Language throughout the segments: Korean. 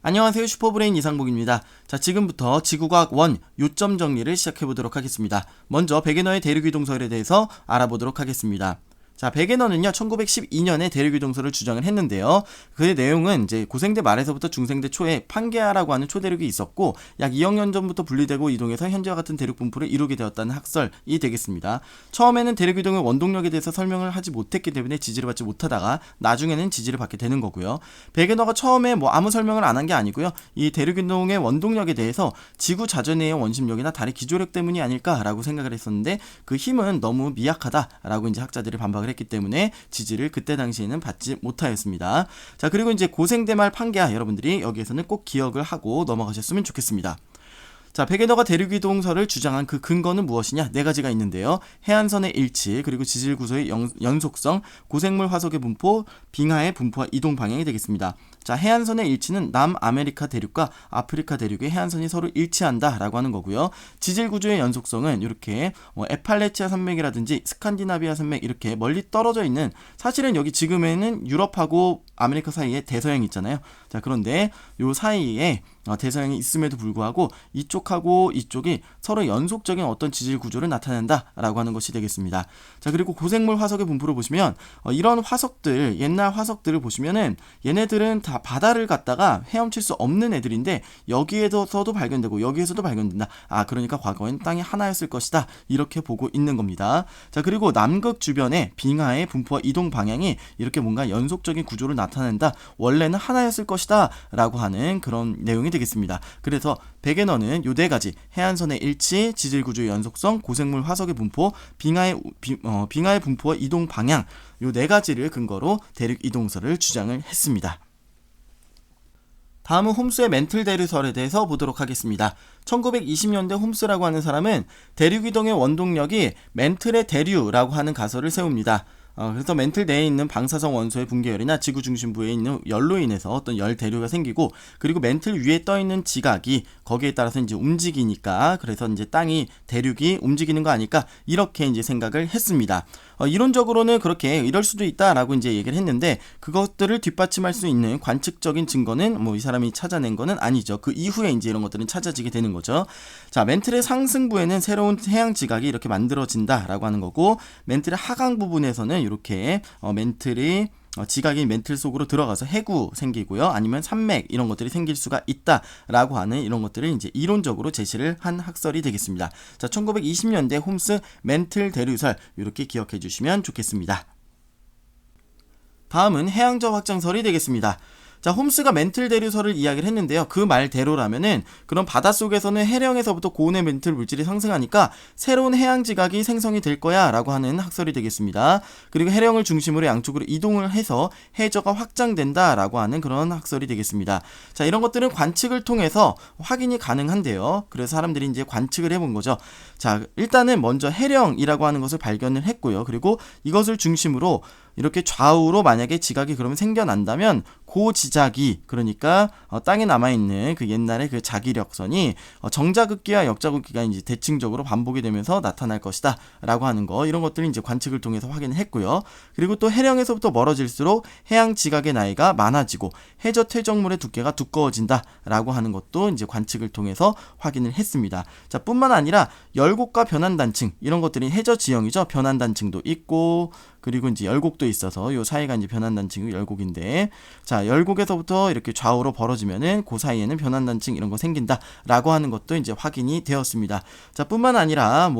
안녕하세요. 슈퍼브레인 이상복입니다. 자, 지금부터 지구과학 1 요점 정리를 시작해보도록 하겠습니다. 먼저 베게너의 대륙이동설에 대해서 알아보도록 하겠습니다. 자, 베게너는요 1912년에 대륙이동설을 주장을 했는데요. 그의 내용은 이제 고생대 말에서부터 중생대 초에 판게아라고 하는 초대륙이 있었고 약 2억 년 전부터 분리되고 이동해서 현재와 같은 대륙 분포를 이루게 되었다는 학설이 되겠습니다. 처음에는 대륙이동의 원동력에 대해서 설명을 하지 못했기 때문에 지지를 받지 못하다가 나중에는 지지를 받게 되는 거고요. 베게너가 처음에 아무 설명을 안 한 게 아니고요. 이 대륙이동의 원동력에 대해서 지구 자전의 원심력이나 달의 기조력 때문이 아닐까라고 생각을 했었는데 그 힘은 너무 미약하다라고 이제 학자들이 반박을 했기 때문에 지지를 그때 당시에는 받지 못하였습니다. 자, 그리고 이제 고생대말 판게아 여러분들이 여기에서는 꼭 기억을 하고 넘어가셨으면 좋겠습니다. 자, 베게너가 대륙이동설을 주장한 그 근거는 무엇이냐? 네 가지가 있는데요. 해안선의 일치, 그리고 지질 구조의 연속성, 고생물 화석의 분포, 빙하의 분포와 이동 방향이 되겠습니다. 자, 해안선의 일치는 남아메리카 대륙과 아프리카 대륙의 해안선이 서로 일치한다라고 하는 거고요. 지질 구조의 연속성은 이렇게 에팔레치아 산맥이라든지 스칸디나비아 산맥 이렇게 멀리 떨어져 있는, 사실은 여기 지금에는 유럽하고 아메리카 사이에 대서양이 있잖아요. 자, 그런데 요 사이에 대서양이 있음에도 불구하고 이쪽하고 이쪽이 서로 연속적인 어떤 지질 구조를 나타낸다라고 하는 것이 되겠습니다. 자, 그리고 고생물 화석의 분포를 보시면 이런 화석들, 옛날 화석들을 보시면은 얘네들은 다 바다를 갔다가 헤엄칠 수 없는 애들인데 여기에서도 발견되고 여기에서도 발견된다. 그러니까 과거엔 땅이 하나였을 것이다. 이렇게 보고 있는 겁니다. 자, 그리고 남극 주변에 빙하의 분포와 이동 방향이 이렇게 뭔가 연속적인 구조를 나타낸다. 원래는 하나였을 것이다. 라고 하는 그런 내용이 되겠습니다. 그래서 베게너는 요 네 가지, 해안선의 일치, 지질 구조의 연속성, 고생물 화석의 분포, 빙하의 분포와 이동 방향, 요 네 가지를 근거로 대륙 이동설을 주장을 했습니다. 다음은 홈스의 멘틀 대류설에 대해서 보도록 하겠습니다. 1920년대 홈스라고 하는 사람은 대륙이동의 원동력이 멘틀의 대류라고 하는 가설을 세웁니다. 그래서 멘틀 내에 있는 방사성 원소의 붕괴열이나 지구 중심부에 있는 열로 인해서 어떤 열 대류가 생기고, 그리고 멘틀 위에 떠 있는 지각이 거기에 따라서 이제 움직이니까, 그래서 이제 땅이 대륙이 움직이는 거 아닐까, 이렇게 이제 생각을 했습니다. 이론적으로는 그렇게 이럴 수도 있다라고 이제 얘기를 했는데, 그것들을 뒷받침할 수 있는 관측적인 증거는 이 사람이 찾아낸 거는 아니죠. 그 이후에 이제 이런 것들은 찾아지게 되는 거죠. 자, 멘틀의 상승부에는 새로운 해양 지각이 이렇게 만들어진다라고 하는 거고, 멘틀의 하강 부분에서는 이렇게 멘틀이 지각이 멘틀 속으로 들어가서 해구 생기고요, 아니면 산맥 이런 것들이 생길 수가 있다라고 하는 이런 것들을 이제 이론적으로 제시를 한 학설이 되겠습니다. 자, 1920년대 홈스 멘틀 대류설 이렇게 기억해 주시면 좋겠습니다. 다음은 해양저 확장설이 되겠습니다. 자, 홈스가 멘틀 대류설을 이야기를 했는데요. 그 말대로라면은 그런 바닷속에서는 해령에서부터 고온의 멘틀 물질이 상승하니까 새로운 해양 지각이 생성이 될 거야 라고 하는 학설이 되겠습니다. 그리고 해령을 중심으로 양쪽으로 이동을 해서 해저가 확장된다 라고 하는 그런 학설이 되겠습니다. 자, 이런 것들은 관측을 통해서 확인이 가능한데요. 그래서 사람들이 이제 관측을 해본 거죠. 자, 일단은 먼저 해령이라고 하는 것을 발견을 했고요. 그리고 이것을 중심으로 이렇게 좌우로 만약에 지각이 그러면 생겨난다면 고지작이, 그러니까 땅에 남아있는 그 옛날의 그 자기력선이 정자극기와 역자극기가 이제 대칭적으로 반복이 되면서 나타날 것이다 라고 하는 거, 이런 것들을 이제 관측을 통해서 확인을 했고요. 그리고 또 해령에서부터 멀어질수록 해양 지각의 나이가 많아지고 해저 퇴적물의 두께가 두꺼워진다 라고 하는 것도 이제 관측을 통해서 확인을 했습니다. 자, 뿐만 아니라 열곡과 변환단층, 이런 것들이 해저 지형이죠. 변환단층도 있고, 그리고 이제 열곡도 있어서 요 사이가 이제 변환단층이 열곡인데, 자, 열곡에서부터 이렇게 좌우로 벌어지면은 그 사이에는 변환단층 이런 거 생긴다라고 하는 것도 이제 확인이 되었습니다. 자, 뿐만 아니라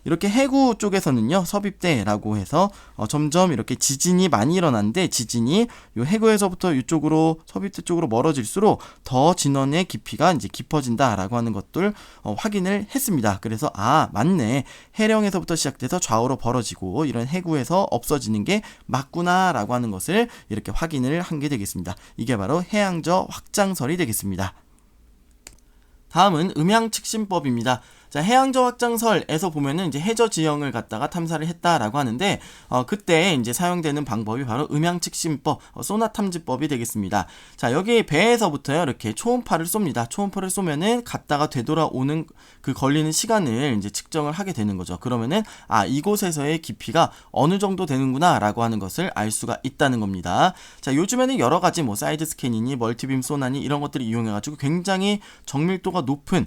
이렇게 해구 쪽에서는요, 섭입대라고 해서 점점 이렇게 지진이 많이 일어나는데, 지진이 요 해구에서부터 이쪽으로 섭입대 쪽으로 멀어질수록 더 진원의 깊이가 이제 깊어진다라고 하는 것들 확인을 했습니다. 그래서 맞네, 해령에서부터 시작돼서 좌우로 벌어지고 이런 해구에서 없어지는 게 맞구나 라고 하는 것을 이렇게 확인을 한 게 되겠습니다. 이게 바로 해양저 확장설이 되겠습니다. 다음은 음양측신법입니다. 자, 해양저 확장설에서 보면은 이제 해저 지형을 갖다가 탐사를 했다라고 하는데, 그때 이제 사용되는 방법이 바로 음향측심법, 소나 탐지법이 되겠습니다. 자, 여기 배에서부터요, 이렇게 초음파를 쏩니다. 초음파를 쏘면은 갔다가 되돌아오는 그 걸리는 시간을 이제 측정을 하게 되는 거죠. 그러면은, 이곳에서의 깊이가 어느 정도 되는구나, 라고 하는 것을 알 수가 있다는 겁니다. 자, 요즘에는 여러 가지 뭐 사이드 스캐닝이, 멀티빔 소나니 이런 것들을 이용해가지고 굉장히 정밀도가 높은,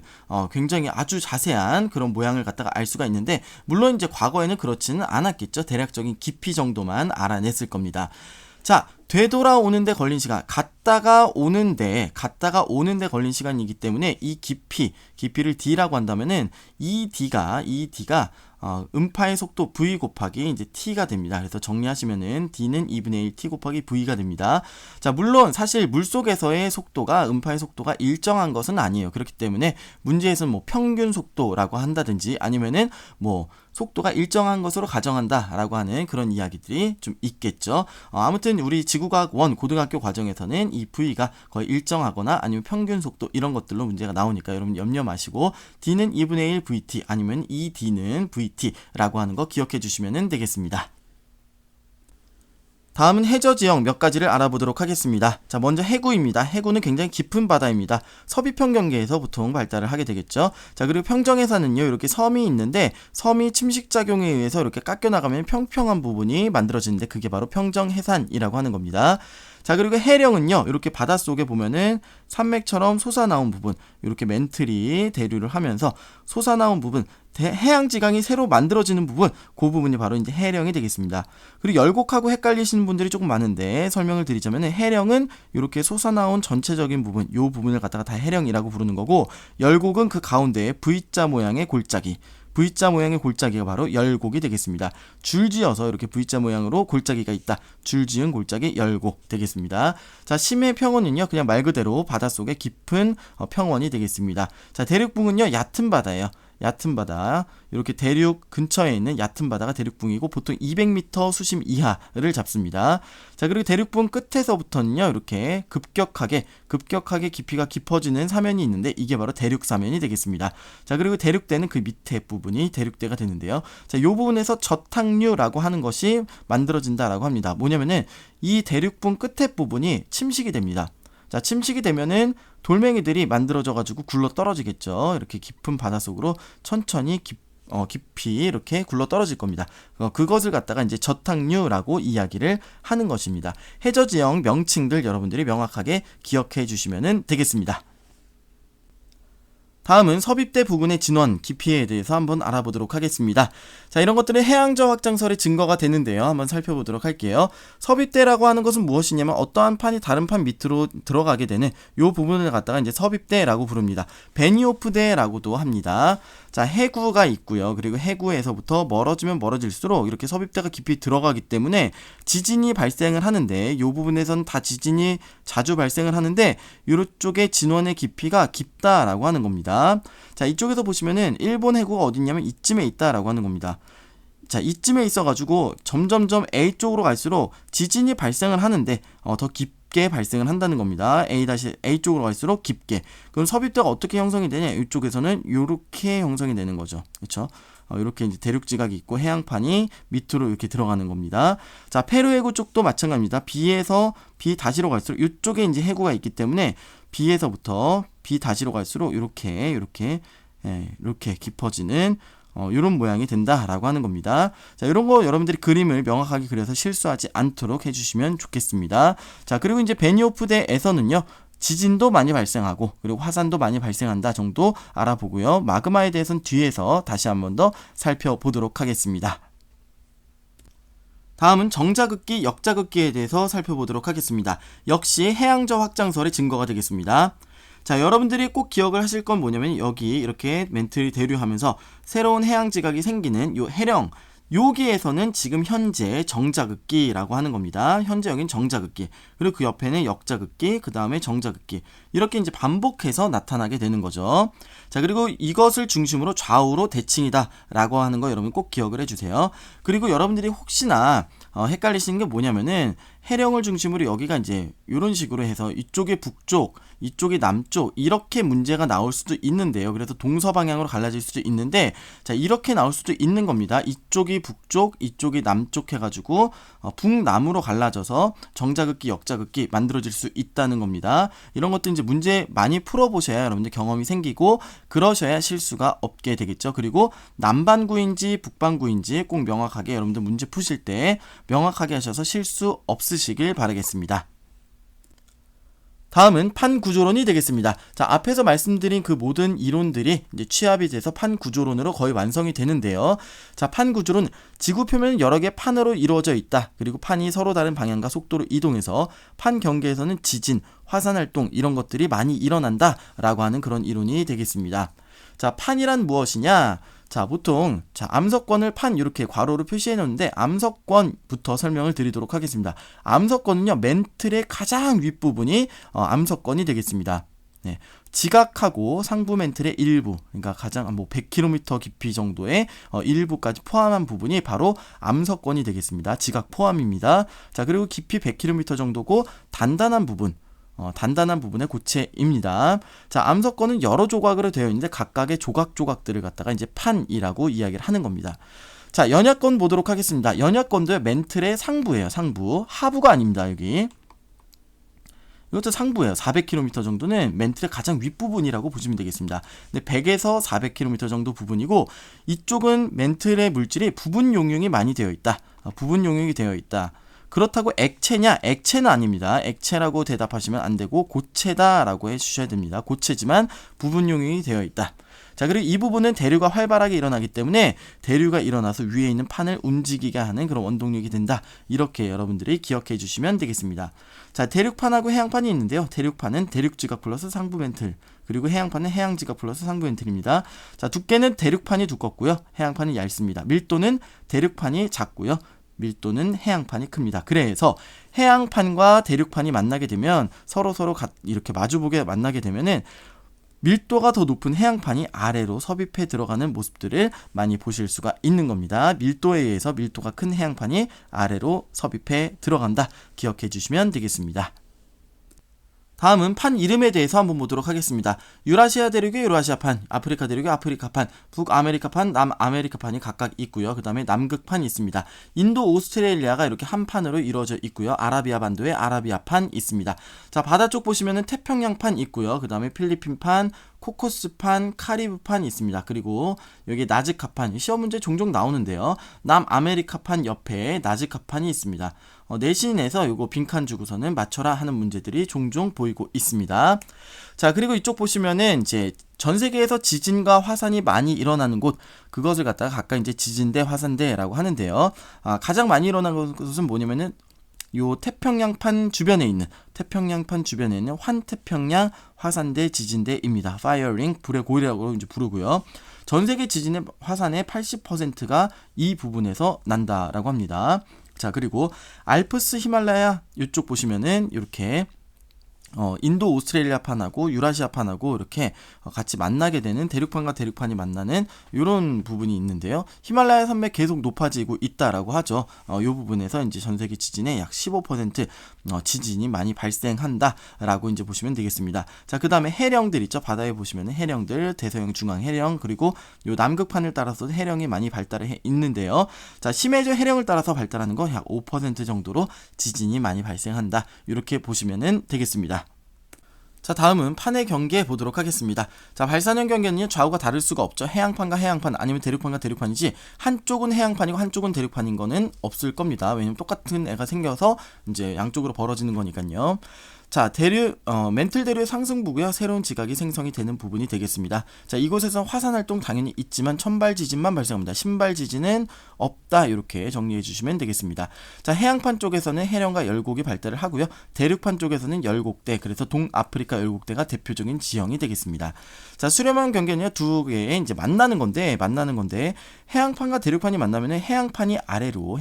굉장히 아주 자세한 그런 모양을 갖다가 알 수가 있는데, 물론 이제 과거에는 그렇지는 않았겠죠. 대략적인 깊이 정도만 알아냈을 겁니다. 자, 되돌아오는데 걸린 시간, 갔다가 오는데 걸린 시간이기 때문에 이 깊이를 d라고 한다면은 이 d가 음파의 속도 v 곱하기 이제 t가 됩니다. 그래서 정리하시면은 d는 2분의 1 t 곱하기 v가 됩니다. 자, 물론 사실 물속에서의 속도가, 음파의 속도가 일정한 것은 아니에요. 그렇기 때문에 문제에서는 뭐 평균 속도라고 한다든지 아니면은 뭐 속도가 일정한 것으로 가정한다 라고 하는 그런 이야기들이 좀 있겠죠. 아무튼 우리 지구과학 1 고등학교 과정에서는 이 v가 거의 일정하거나 아니면 평균 속도 이런 것들로 문제가 나오니까 여러분 염려 마시고 d는 2분의 1 vt 아니면 이 d는 vt라고 하는 거 기억해 주시면 되겠습니다. 다음은 해저 지형 몇 가지를 알아보도록 하겠습니다. 자, 먼저 해구입니다. 해구는 굉장히 깊은 바다입니다. 서비평 경계에서 보통 발달을 하게 되겠죠. 자, 그리고 평정해사는요, 이렇게 섬이 있는데 섬이 침식작용에 의해서 이렇게 깎여나가면 평평한 부분이 만들어지는데 그게 바로 평정해산이라고 하는 겁니다. 자, 그리고 해령은요, 이렇게 바닷속에 보면은 산맥처럼 솟아나온 부분, 이렇게 멘틀이 대류를 하면서 솟아나온 부분, 해양지강이 새로 만들어지는 부분, 그 부분이 바로 이제 해령이 되겠습니다. 그리고 열곡하고 헷갈리시는 분들이 조금 많은데 설명을 드리자면 해령은 이렇게 솟아나온 전체적인 부분, 요 부분을 갖다가 다 해령이라고 부르는 거고, 열곡은 그 가운데에 V자 모양의 골짜기, V자 모양의 골짜기가 바로 열곡이 되겠습니다. 줄지어서 이렇게 V자 모양으로 골짜기가 있다. 줄지은 골짜기 열곡 되겠습니다. 자, 심해평원은요, 그냥 말 그대로 바닷속의 깊은 평원이 되겠습니다. 자, 대륙붕은요, 얕은 바다예요. 얕은 바다, 이렇게 대륙 근처에 있는 얕은 바다가 대륙붕이고 보통 200m 수심 이하를 잡습니다. 자, 그리고 대륙붕 끝에서부터는요, 이렇게 급격하게 깊이가 깊어지는 사면이 있는데 이게 바로 대륙사면이 되겠습니다. 자, 그리고 대륙대는 그 밑에 부분이 대륙대가 되는데요. 자, 요 부분에서 저탕류라고 하는 것이 만들어진다라고 합니다. 뭐냐면은 이 대륙붕 끝에 부분이 침식이 됩니다. 자, 침식이 되면은 돌멩이들이 만들어져가지고 굴러 떨어지겠죠. 이렇게 깊은 바닷속으로 천천히 깊이 이렇게 굴러 떨어질 겁니다. 그것을 갖다가 이제 저탕류라고 이야기를 하는 것입니다. 해저 지형 명칭들 여러분들이 명확하게 기억해 주시면 되겠습니다. 다음은 섭입대 부근의 진원, 깊이에 대해서 한번 알아보도록 하겠습니다. 자, 이런 것들은 해양저 확장설의 증거가 되는데요. 한번 살펴보도록 할게요. 섭입대라고 하는 것은 무엇이냐면 어떠한 판이 다른 판 밑으로 들어가게 되는 이 부분을 갖다가 이제 섭입대라고 부릅니다. 베니오프대라고도 합니다. 자, 해구가 있고요. 그리고 해구에서부터 멀어지면 멀어질수록 이렇게 섭입대가 깊이 들어가기 때문에 지진이 발생을 하는데 이 부분에서는 다 지진이 자주 발생을 하는데 이쪽의 진원의 깊이가 깊다라고 하는 겁니다. 자, 이쪽에서 보시면은 일본 해구가 어디 있냐면 이쯤에 있다라고 하는 겁니다. 자, 이쯤에 있어가지고 점점점 A 쪽으로 갈수록 지진이 발생을 하는데 더 깊게 발생을 한다는 겁니다. A 쪽으로 갈수록 깊게. 그럼 섭입대가 어떻게 형성이 되냐? 이쪽에서는 이렇게 형성이 되는 거죠. 그렇죠? 이렇게 이제 대륙지각이 있고 해양판이 밑으로 이렇게 들어가는 겁니다. 자, 페루 해구 쪽도 마찬가지입니다. B에서 B-로 갈수록 이쪽에 이제 해구가 있기 때문에 B에서부터 B-로 갈수록 이렇게 깊어지는 이런 모양이 된다라고 하는 겁니다. 자, 이런 거 여러분들이 그림을 명확하게 그려서 실수하지 않도록 해주시면 좋겠습니다. 자, 그리고 이제 베니오프대에서는요, 지진도 많이 발생하고 그리고 화산도 많이 발생한다 정도 알아보고요. 마그마에 대해서는 뒤에서 다시 한 번 더 살펴보도록 하겠습니다. 다음은 정자극기, 역자극기에 대해서 살펴보도록 하겠습니다. 역시 해양저 확장설의 증거가 되겠습니다. 자, 여러분들이 꼭 기억을 하실 건 뭐냐면 여기 이렇게 멘틀이 대류하면서 새로운 해양지각이 생기는 요 해령, 여기에서는 지금 현재 정자극기라고 하는 겁니다. 현재 여긴 정자극기, 그리고 그 옆에는 역자극기, 그 다음에 정자극기, 이렇게 이제 반복해서 나타나게 되는 거죠. 자, 그리고 이것을 중심으로 좌우로 대칭이다 라고 하는 거 여러분 꼭 기억을 해주세요. 그리고 여러분들이 혹시나 헷갈리시는 게 뭐냐면은 해령을 중심으로 여기가 이제 이런 식으로 해서 이쪽이 북쪽, 이쪽이 남쪽 이렇게 문제가 나올 수도 있는데요. 그래서 동서방향으로 갈라질 수도 있는데 자 이렇게 나올 수도 있는 겁니다. 이쪽이 북쪽, 이쪽이 남쪽 해가지고 북남으로 갈라져서 정자긋기, 역자긋기 만들어질 수 있다는 겁니다. 이런 것도 이제 문제 많이 풀어보셔야 여러분들 경험이 생기고 그러셔야 실수가 없게 되겠죠. 그리고 남반구인지 북반구인지 꼭 명확하게 여러분들 문제 푸실 때 명확하게 하셔서 실수 없으시길 바라겠습니다. 다음은 판구조론이 되겠습니다. 자, 앞에서 말씀드린 그 모든 이론들이 이제 취합이 돼서 판구조론으로 거의 완성이 되는데요. 자, 판구조론 지구 표면은 여러 개의 판으로 이루어져 있다. 그리고 판이 서로 다른 방향과 속도로 이동해서 판 경계에서는 지진, 화산 활동 이런 것들이 많이 일어난다라고 하는 그런 이론이 되겠습니다. 자, 판이란 무엇이냐? 자, 보통 암석권을 판 이렇게 괄호로 표시해 놓는데 암석권부터 설명을 드리도록 하겠습니다. 암석권은요, 맨틀의 가장 윗부분이 암석권이 되겠습니다. 네, 지각하고 상부 맨틀의 일부, 그러니까 가장 100km 깊이 정도의 일부까지 포함한 부분이 바로 암석권이 되겠습니다. 지각 포함입니다. 자, 그리고 깊이 100km 정도고 단단한 부분, 단단한 부분의 고체입니다. 자, 암석권은 여러 조각으로 되어 있는데 각각의 조각들을 갖다가 이제 판이라고 이야기를 하는 겁니다. 자, 연약권 보도록 하겠습니다. 연약권도 맨틀의 상부예요. 상부. 하부가 아닙니다. 여기. 이것도 상부예요. 400km 정도는 맨틀의 가장 윗부분이라고 보시면 되겠습니다. 근데 100에서 400km 정도 부분이고 이쪽은 맨틀의 물질이 부분 용융이 많이 되어 있다. 부분 용융이 되어 있다. 그렇다고 액체냐? 액체는 아닙니다. 액체라고 대답하시면 안 되고 고체다라고 해주셔야 됩니다. 고체지만 부분 용융이 되어 있다. 자, 그리고 이 부분은 대류가 활발하게 일어나기 때문에 대류가 일어나서 위에 있는 판을 움직이게 하는 그런 원동력이 된다. 이렇게 여러분들이 기억해 주시면 되겠습니다. 자, 대륙판하고 해양판이 있는데요. 대륙판은 대륙지각 플러스 상부 멘틀, 그리고 해양판은 해양지각 플러스 상부 멘틀입니다. 자, 두께는 대륙판이 두껍고요. 해양판이 얇습니다. 밀도는 대륙판이 작고요. 밀도는 해양판이 큽니다. 그래서 해양판과 대륙판이 만나게 되면 서로 이렇게 마주보게 만나게 되면은 밀도가 더 높은 해양판이 아래로 섭입해 들어가는 모습들을 많이 보실 수가 있는 겁니다. 밀도에 의해서 밀도가 큰 해양판이 아래로 섭입해 들어간다. 기억해 주시면 되겠습니다. 다음은 판 이름에 대해서 한번 보도록 하겠습니다. 유라시아 대륙의 유라시아판, 아프리카 대륙의 아프리카판, 북아메리카판, 남아메리카판이 각각 있고요. 그 다음에 남극판이 있습니다. 인도, 오스트레일리아가 이렇게 한 판으로 이루어져 있고요. 아라비아 반도에 아라비아판 있습니다. 자, 바다 쪽 보시면은 태평양판 있고요. 그 다음에 필리핀판, 코코스판, 카리브판 있습니다. 그리고 여기 나즈카판, 시험 문제 종종 나오는데요. 남아메리카판 옆에 나즈카판이 있습니다. 내신에서 요거 빈칸 주고서는 맞춰라 하는 문제들이 종종 보이고 있습니다. 자, 그리고 이쪽 보시면은 이제 전 세계에서 지진과 화산이 많이 일어나는 곳, 그것을 갖다가 각각 이제 지진대, 화산대라고 하는데요. 가장 많이 일어나는 곳은 뭐냐면은 요 태평양판 주변에 있는 환태평양 화산대 지진대입니다. 파이어링, 불의 고리라고 이제 부르고요. 전 세계 지진의 화산의 80%가 이 부분에서 난다라고 합니다. 자, 그리고 알프스 히말라야 이쪽 보시면은 이렇게 인도 오스트레일리아판하고 유라시아판하고 이렇게 같이 만나게 되는 대륙판과 대륙판이 만나는 이런 부분이 있는데요. 히말라야 산맥 계속 높아지고 있다라고 하죠. 이 부분에서 이제 전 세계 지진의 약 15% 지진이 많이 발생한다라고 이제 보시면 되겠습니다. 자, 그 다음에 해령들 있죠. 바다에 보시면은 해령들, 대서양 중앙 해령, 그리고 요 남극판을 따라서 해령이 많이 발달해 있는데요. 자, 심해저 해령을 따라서 발달하는 거 약 5% 정도로 지진이 많이 발생한다. 이렇게 보시면은 되겠습니다. 자, 다음은 판의 경계 보도록 하겠습니다. 자, 발산형 경계는요, 좌우가 다를 수가 없죠. 해양판과 해양판, 아니면 대륙판과 대륙판이지 한쪽은 해양판이고 한쪽은 대륙판인 거는 없을 겁니다. 왜냐면 똑같은 애가 생겨서 이제 양쪽으로 벌어지는 거니까요. 자, 멘틀 대류의 상승부고요. 새로운 지각이 생성이 되는 부분이 되겠습니다. 자, 이곳에서 화산 활동 당연히 있지만 천발 지진만 발생합니다. 신발 지진은 없다. 이렇게 정리해 주시면 되겠습니다. 자, 해양판 쪽에서는 해령과 열곡이 발달을 하고요. 대륙판 쪽에서는 열곡대, 그래서 동아프리카 열곡대가 대표적인 지형이 되겠습니다. 자, 수렴한 경계는요, 두 개의 이제 만나는 건데 해양판과 대륙판이 만나면은 해양판이 아래로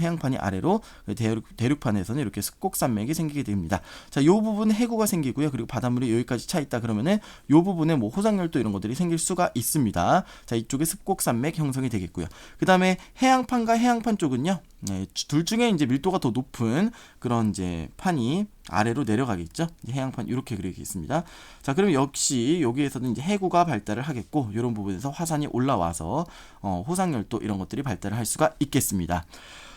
대륙판에서는 이렇게 습곡산맥이 생기게 됩니다. 자, 이 부분 해구가 생기고요. 그리고 바닷물이 여기까지 차 있다 그러면은 요 부분에 뭐 호상열도 이런 것들이 생길 수가 있습니다. 자, 이쪽에 습곡산맥 형성이 되겠고요. 그 다음에 해양판과 해양판 쪽은요. 네, 둘 중에 이제 밀도가 더 높은 그런 이제 판이 아래로 내려가겠죠. 해양판 이렇게 그리겠습니다. 자, 그럼 역시 여기에서는 이제 해구가 발달을 하겠고, 이런 부분에서 화산이 올라와서 호상열도 이런 것들이 발달을 할 수가 있겠습니다.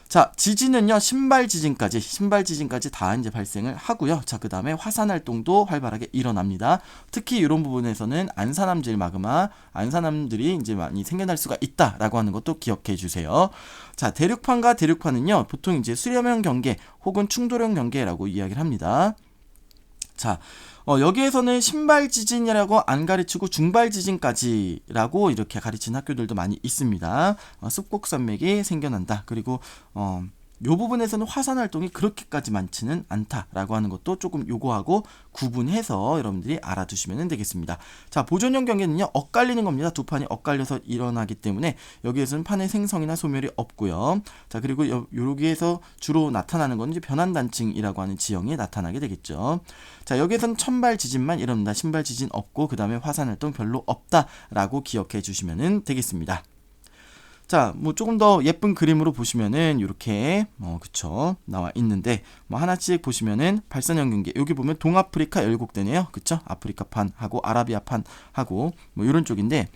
자, 지진은요, 신발 지진까지 다 이제 발생을 하고요. 자, 그 다음에 화산 활동도 활발하게 일어납니다. 특히 이런 부분에서는 안산암질 마그마, 안산암들이 이제 많이 생겨날 수가 있다라고 하는 것도 기억해 주세요. 자, 대륙판과 대륙판은요, 보통 이제 수렴형 경계 혹은 충돌형 경계라고 이야기를 합니다. 자, 여기에서는 신발 지진이라고 안 가르치고 중발 지진까지라고 이렇게 가르치는 학교들도 많이 있습니다. 습곡산맥이 생겨난다. 그리고 요 부분에서는 화산 활동이 그렇게까지 많지는 않다라고 하는 것도 조금 요거하고 구분해서 여러분들이 알아두시면 되겠습니다. 자, 보존형 경계는요, 엇갈리는 겁니다. 두 판이 엇갈려서 일어나기 때문에 여기에서는 판의 생성이나 소멸이 없고요. 자, 그리고 여기에서 주로 나타나는 건 이제 변환단층이라고 하는 지형이 나타나게 되겠죠. 자, 여기에서는 천발 지진만 일어납니다. 신발 지진 없고 그 다음에 화산 활동 별로 없다라고 기억해 주시면 되겠습니다. 자, 뭐 조금 더 예쁜 그림으로 보시면은 이렇게 그쵸, 나와 있는데 뭐 하나씩 보시면은 발산형 경계, 여기 보면 동아프리카 열곡대네요. 그쵸? 아프리카판하고 아라비아판하고 뭐 이런 쪽인데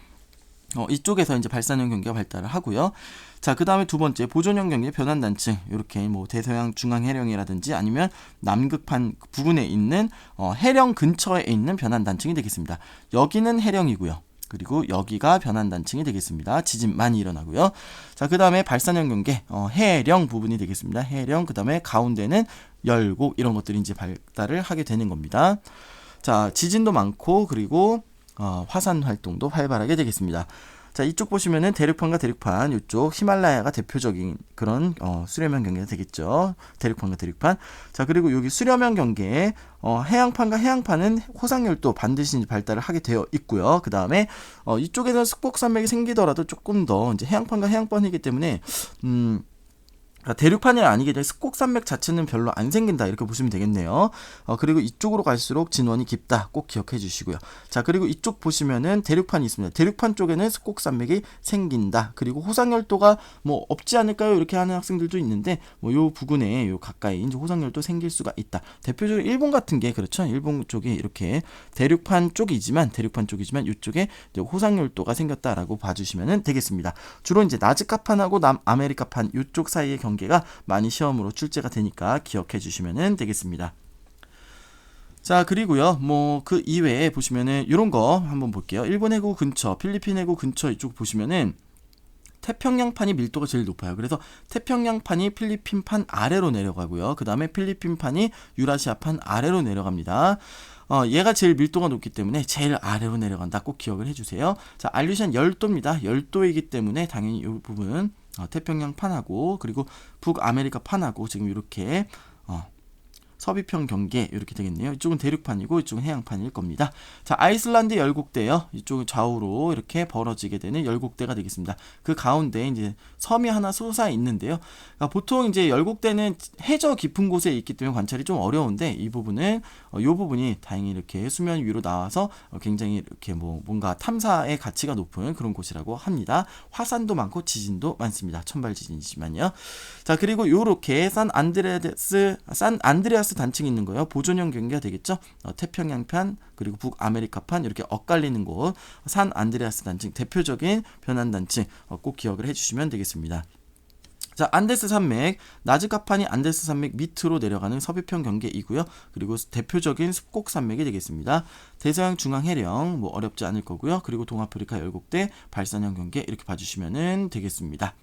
이쪽에서 이제 발산형 경계가 발달을 하고요. 자, 그 다음에 두 번째 보존형 경계 변환단층, 이렇게 뭐 대서양 중앙 해령이라든지 아니면 남극판 부근에 있는 해령 근처에 있는 변환단층이 되겠습니다. 여기는 해령이고요. 그리고 여기가 변환단층이 되겠습니다. 지진 많이 일어나고요. 자, 그 다음에 발산형 경계, 해령 부분이 되겠습니다. 해령, 그 다음에 가운데는 열곡, 이런 것들이 이제 발달을 하게 되는 겁니다. 자, 지진도 많고, 그리고 화산 활동도 활발하게 되겠습니다. 자, 이쪽 보시면은 대륙판과 대륙판, 이쪽 히말라야가 대표적인 그런 수렴형 경계가 되겠죠. 대륙판과 대륙판. 자, 그리고 여기 수렴형 경계, 해양판과 해양판은 호상열도 반드시 발달을 하게 되어 있고요. 그 다음에 이쪽에는 습곡산맥이 생기더라도 조금 더 이제 해양판과 해양판이기 때문에 대륙판이 아니게 될 습곡산맥 자체는 별로 안 생긴다, 이렇게 보시면 되겠네요. 그리고 이쪽으로 갈수록 진원이 깊다, 꼭 기억해 주시고요. 자, 그리고 이쪽 보시면은 대륙판이 있습니다. 대륙판 쪽에는 습곡산맥이 생긴다. 그리고 호상열도가 뭐 없지 않을까요? 이렇게 하는 학생들도 있는데 뭐 요 부근에 요 가까이 이제 호상열도 생길 수가 있다. 대표적으로 일본 같은 게 그렇죠. 일본 쪽에 이렇게 대륙판 쪽이지만 이쪽에 이제 호상열도가 생겼다라고 봐주시면 되겠습니다. 주로 이제 나즈카판하고 남아메리카판 이쪽 사이의 경계가 많이 시험으로 출제가 되니까 기억해 주시면 되겠습니다. 자, 그리고요, 뭐 그 이외에 보시면은 이런 거 한번 볼게요. 일본 해구 근처, 필리핀 해구 근처 이쪽 보시면은 태평양판이 밀도가 제일 높아요. 그래서 태평양판이 필리핀판 아래로 내려가고요. 그 다음에 필리핀판이 유라시아판 아래로 내려갑니다. 얘가 제일 밀도가 높기 때문에 제일 아래로 내려간다, 꼭 기억을 해주세요. 자, 알류션 열도입니다. 열도이기 때문에 당연히 이 부분 태평양판하고 그리고 북아메리카판하고 지금 이렇게 서비평 경계 이렇게 되겠네요. 이쪽은 대륙판이고 이쪽은 해양판일 겁니다. 자, 아이슬란드 열곡대요. 이쪽은 좌우로 이렇게 벌어지게 되는 열곡대가 되겠습니다. 그 가운데 이제 섬이 하나 솟아 있는데요. 그러니까 보통 이제 열곡대는 해저 깊은 곳에 있기 때문에 관찰이 좀 어려운데 이 부분은 이 부분이 다행히 이렇게 수면 위로 나와서 굉장히 이렇게 뭔가 탐사의 가치가 높은 그런 곳이라고 합니다. 화산도 많고 지진도 많습니다. 천발 지진이지만요. 자, 그리고 요렇게 산 안드레아스 단층이 있는 거예요. 보존형 경계가 되겠죠. 태평양판 그리고 북아메리카판 이렇게 엇갈리는 곳, 산 안드레아스 단층 대표적인 변환 단층 꼭 기억을 해주시면 되겠습니다. 자, 안데스 산맥, 나즈카판이 안데스 산맥 밑으로 내려가는 서비평 경계이고요. 그리고 대표적인 습곡 산맥이 되겠습니다. 대서양 중앙 해령 뭐 어렵지 않을 거고요. 그리고 동아프리카 열곡대, 발산형 경계 이렇게 봐주시면 되겠습니다.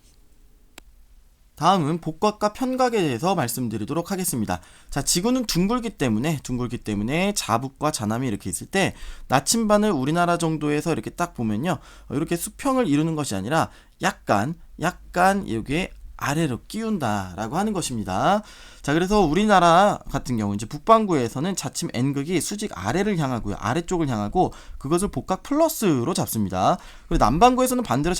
다음은 복각과 편각에 대해서 말씀드리도록 하겠습니다. 자, 지구는 둥글기 때문에 자북과 자남이 이렇게 있을 때 나침반을 우리나라 정도에서 이렇게 딱 보면요, 이렇게 수평을 이루는 것이 아니라 약간 여기에 아래로 끼운다라고 하는 것입니다. 자, 그래서 우리나라 같은 경우 이제 북반구에서는 자침 N극이 수직 아래를 향하고요, 아래쪽을 향하고 그것을 복각 플러스로 잡습니다. 그리고 남반구에서는 반대로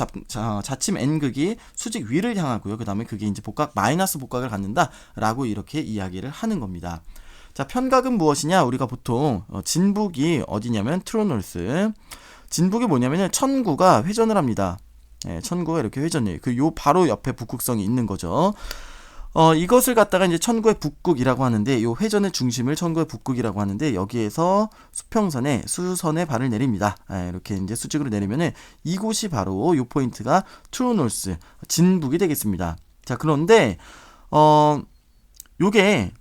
자침 N극이 수직 위를 향하고요, 그 다음에 그게 이제 복각 마이너스 복각을 갖는다라고 이렇게 이야기를 하는 겁니다. 자, 편각은 무엇이냐? 우리가 보통 진북이 어디냐면 트루 노스. 진북이 뭐냐면은 천구가 회전을 합니다. 예, 천구가 이렇게 회전해요. 요 바로 옆에 북극성이 있는 거죠. 이것을 갖다가 이제 천구의 북극이라고 하는데, 요 회전의 중심을 천구의 북극이라고 하는데, 여기에서 수평선에 수선에 발을 내립니다. 이렇게 이제 수직으로 내리면은 이곳이 바로 요 포인트가 트루 노스, 진북이 되겠습니다. 자, 그런데 요게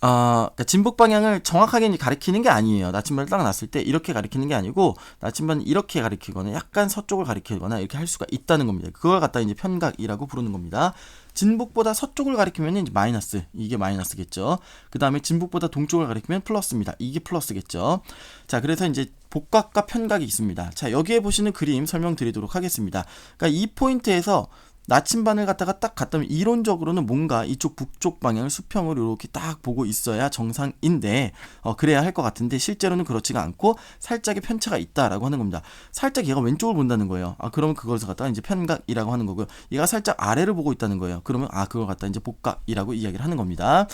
그러니까 진북 방향을 정확하게 가리키는 게 아니에요. 나침반을 딱 놨을 때 이렇게 가리키는 게 아니고, 나침반은 이렇게 가리키거나 약간 서쪽을 가리키거나 이렇게 할 수가 있다는 겁니다. 그걸 갖다 이제 편각이라고 부르는 겁니다. 진북보다 서쪽을 가리키면 이제 마이너스, 이게 마이너스겠죠. 그 다음에 진북보다 동쪽을 가리키면 플러스입니다. 이게 플러스겠죠. 자, 그래서 이제 복각과 편각이 있습니다. 자, 여기에 보시는 그림 설명드리도록 하겠습니다. 그러니까 이 포인트에서 나침반을 갖다가 딱 갖다면 이론적으로는 뭔가 이쪽 북쪽 방향을 수평으로 이렇게 딱 보고 있어야 정상인데, 그래야 할 것 같은데 실제로는 그렇지가 않고 살짝의 편차가 있다라고 하는 겁니다. 살짝 얘가 왼쪽을 본다는 거예요. 그러면 그것을 갖다가 이제 편각이라고 하는 거고요. 얘가 살짝 아래를 보고 있다는 거예요. 그러면 그걸 갖다 이제 복각이라고 이야기를 하는 겁니다.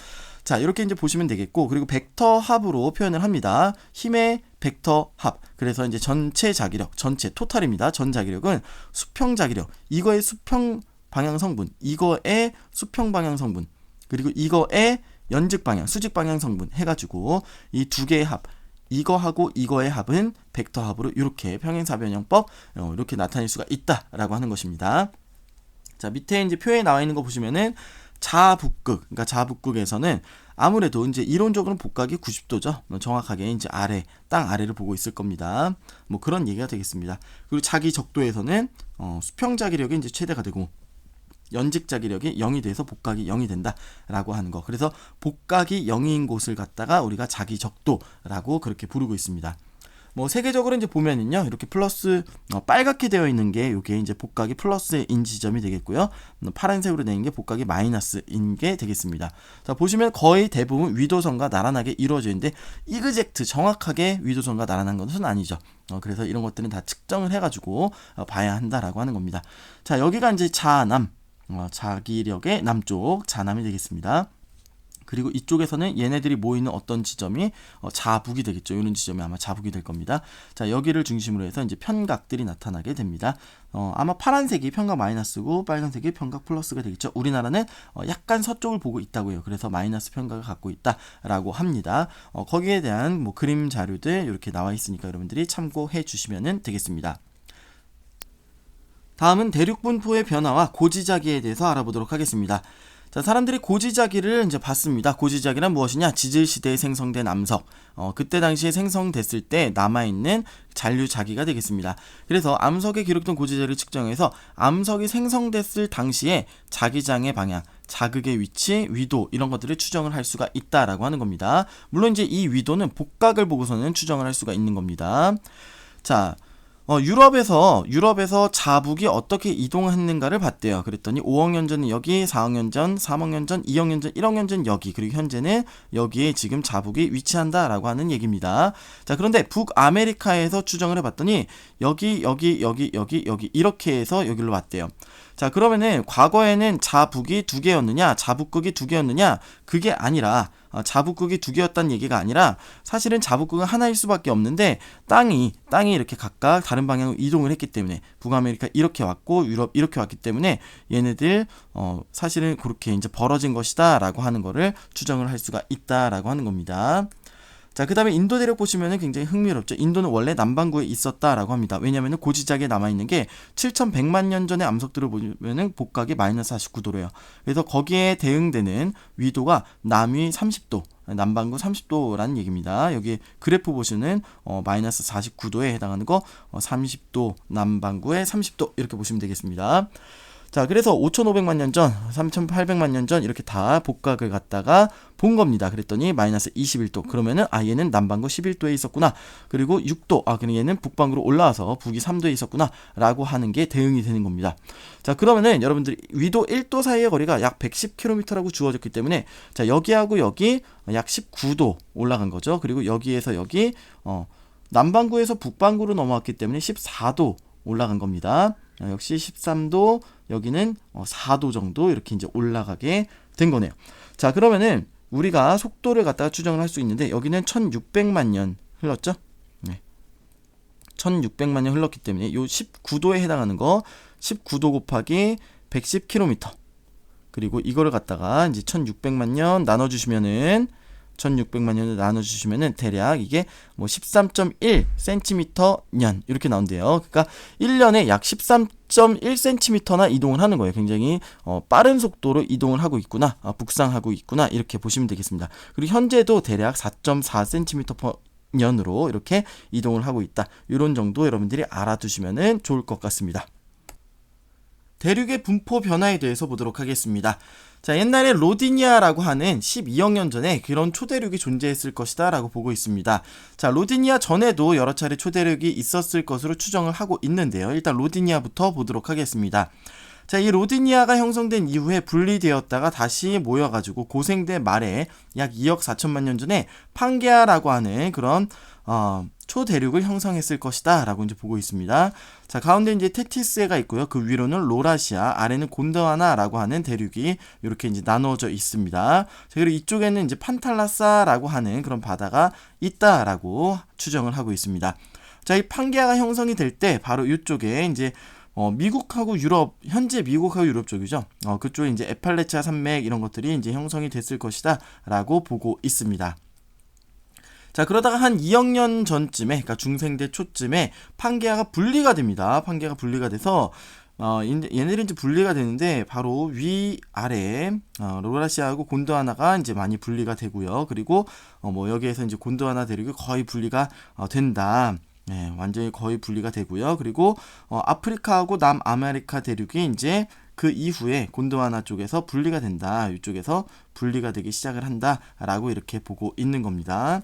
자, 이렇게 이제 보시면 되겠고, 그리고 벡터 합으로 표현을 합니다. 힘의 벡터 합. 그래서 이제 전체 자기력, 전체 토탈입니다. 전 자기력은 수평 자기력, 이거의 수평 방향 성분, 이거의 수평 방향 성분, 그리고 이거의 연직 방향, 수직 방향 성분 해가지고 이 두 개의 합, 이거하고 이거의 합은 벡터 합으로 이렇게 평행사변형법 이렇게 나타낼 수가 있다라고 하는 것입니다. 자, 밑에 이제 표에 나와 있는 거 보시면은 자북극, 그러니까 자북극에서는 아무래도 이제 이론적으로는 복각이 90도죠. 정확하게 이제 땅 아래를 보고 있을 겁니다. 뭐 그런 얘기가 되겠습니다. 그리고 자기 적도에서는 수평 자기력이 이제 최대가 되고, 연직 자기력이 0이 돼서 복각이 0이 된다라고 하는 거. 그래서 복각이 0인 곳을 갖다가 우리가 자기 적도라고 그렇게 부르고 있습니다. 뭐 세계적으로 이제 보면은요, 이렇게 플러스 빨갛게 되어 있는 게 요게 이제 복각이 플러스인 지점이 되겠고요. 파란색으로 되어 있는 게 복각이 마이너스인 게 되겠습니다. 자, 보시면 거의 대부분 위도선과 나란하게 이루어져 있는데 이그젝트 정확하게 위도선과 나란한 것은 아니죠. 그래서 이런 것들은 다 측정을 해가지고 봐야 한다라고 하는 겁니다. 자, 여기가 이제 자남, 자기력의 남쪽 자남이 되겠습니다. 그리고 이쪽에서는 얘네들이 모이는 어떤 지점이 자북이 되겠죠. 이런 지점이 아마 자북이 될 겁니다. 자, 여기를 중심으로 해서 이제 편각들이 나타나게 됩니다. 아마 파란색이 편각 마이너스고 빨간색이 편각 플러스가 되겠죠. 우리나라는 약간 서쪽을 보고 있다고요. 그래서 마이너스 편각을 갖고 있다라고 합니다. 거기에 대한 뭐 그림 자료들 이렇게 나와 있으니까 여러분들이 참고해 주시면 되겠습니다. 다음은 대륙 분포의 변화와 고지자기에 대해서 알아보도록 하겠습니다. 자, 사람들이 고지자기를 이제 봤습니다. 고지자기란 무엇이냐? 지질 시대에 생성된 암석. 그때 당시에 생성됐을 때 남아있는 잔류자기가 되겠습니다. 그래서 암석에 기록된 고지자기를 측정해서 암석이 생성됐을 당시에 자기장의 방향, 자극의 위치, 위도 이런 것들을 추정을 할 수가 있다라고 하는 겁니다. 물론 이제 이 위도는 복각을 보고서는 추정을 할 수가 있는 겁니다. 자, 유럽에서 자북이 어떻게 이동했는가를 봤대요. 그랬더니 5억 년 전은 여기, 4억 년 전, 3억 년 전, 2억 년 전, 1억 년 전 여기, 그리고 현재는 여기에 지금 자북이 위치한다라고 하는 얘기입니다. 자, 그런데 북아메리카에서 추정을 해봤더니 여기 이렇게 해서 여기로 왔대요. 자, 그러면은 과거에는 자북이 두 개였느냐, 자북극이 두 개였느냐, 그게 아니라 자북극이 두 개였다는 얘기가 아니라 사실은 자북극은 하나일 수밖에 없는데 땅이 이렇게 각각 다른 방향으로 이동을 했기 때문에 북아메리카 이렇게 왔고 유럽 이렇게 왔기 때문에 얘네들 사실은 그렇게 이제 벌어진 것이다라고 하는 거를 추정을 할 수가 있다라고 하는 겁니다. 자, 그 다음에 인도 대륙 보시면은 굉장히 흥미롭죠. 인도는 원래 남반구에 있었다라고 합니다. 왜냐면은 고지자기에 남아있는 게 7100만 년 전의 암석들을 보면은 복각이 마이너스 49도래요. 그래서 거기에 대응되는 위도가 남위 30도, 남반구 30도라는 얘기입니다. 여기 그래프 보시는 마이너스 49도에 해당하는 거 30도, 남반구에 30도 이렇게 보시면 되겠습니다. 자, 그래서 5500만 년 전, 3800만 년 전 이렇게 다 복각을 갖다가 본 겁니다. 그랬더니 마이너스 21도. 그러면은 얘는 남반구 11도에 있었구나. 그리고 6도. 그럼 얘는 북반구로 올라와서 북위 3도에 있었구나. 라고 하는 게 대응이 되는 겁니다. 자, 그러면은 여러분들이 위도 1도 사이의 거리가 약 110km라고 주어졌기 때문에 자, 여기하고 여기 약 19도 올라간 거죠. 그리고 여기에서 여기 남반구에서 북반구로 넘어왔기 때문에 14도 올라간 겁니다. 역시 13도, 여기는 4도 정도 이렇게 이제 올라가게 된 거네요. 자, 그러면은 우리가 속도를 갖다가 추정을 할 수 있는데 여기는 1600만 년 흘렀죠? 네. 1600만 년 흘렀기 때문에 요 19도에 해당하는 거 19도 곱하기 110km 그리고 이거를 갖다가 이제 1600만 년 나눠주시면은 1600만 년을 나눠주시면은 대략 이게 뭐 13.1cm 년 이렇게 나온대요. 그러니까 1년에 약 13.1cm나 이동을 하는 거예요. 굉장히 빠른 속도로 이동을 하고 있구나, 북상하고 있구나 이렇게 보시면 되겠습니다. 그리고 현재도 대략 4.4cm 년으로 이렇게 이동을 하고 있다. 이런 정도 여러분들이 알아두시면 좋을 것 같습니다. 대륙의 분포 변화에 대해서 보도록 하겠습니다. 자, 옛날에 로디니아라고 하는 12억 년 전에 그런 초대륙이 존재했을 것이다 라고 보고 있습니다. 자, 로디니아 전에도 여러 차례 초대륙이 있었을 것으로 추정을 하고 있는데요. 일단 로디니아부터 보도록 하겠습니다. 자, 이 로디니아가 형성된 이후에 분리되었다가 다시 모여가지고 고생대 말에 약 2억 4천만 년 전에 판게아라고 하는 그런 초대륙을 형성했을 것이다 라고 이제 보고 있습니다. 자, 가운데 이제 테티스가 있고요. 그 위로는 로라시아, 아래는 곤드와나라고 하는 대륙이 이렇게 이제 나누어져 있습니다. 자, 그리고 이쪽에는 이제 판탈라사라고 하는 그런 바다가 있다라고 추정을 하고 있습니다. 자, 이 판게아가 형성이 될 때 바로 이쪽에 이제 미국하고 유럽, 현재 미국하고 유럽 쪽이죠. 그쪽에 이제 에팔레차 산맥 이런 것들이 이제 형성이 됐을 것이다 라고 보고 있습니다. 자, 그러다가 한 2억 년 전쯤에, 그러니까 중생대 초쯤에 판게아가 분리가 됩니다. 판게아가 분리가 돼서 얘네들이 이제 분리가 되는데 바로 위 아래 로라시아하고 곤드와나가 이제 많이 분리가 되고요. 그리고 뭐 여기에서 이제 곤드와나 대륙이 거의 분리가 된다. 네, 완전히 거의 분리가 되고요. 그리고 아프리카하고 남아메리카 대륙이 이제 그 이후에 곤드와나 쪽에서 분리가 된다. 이쪽에서 분리가 되기 시작을 한다라고 이렇게 보고 있는 겁니다.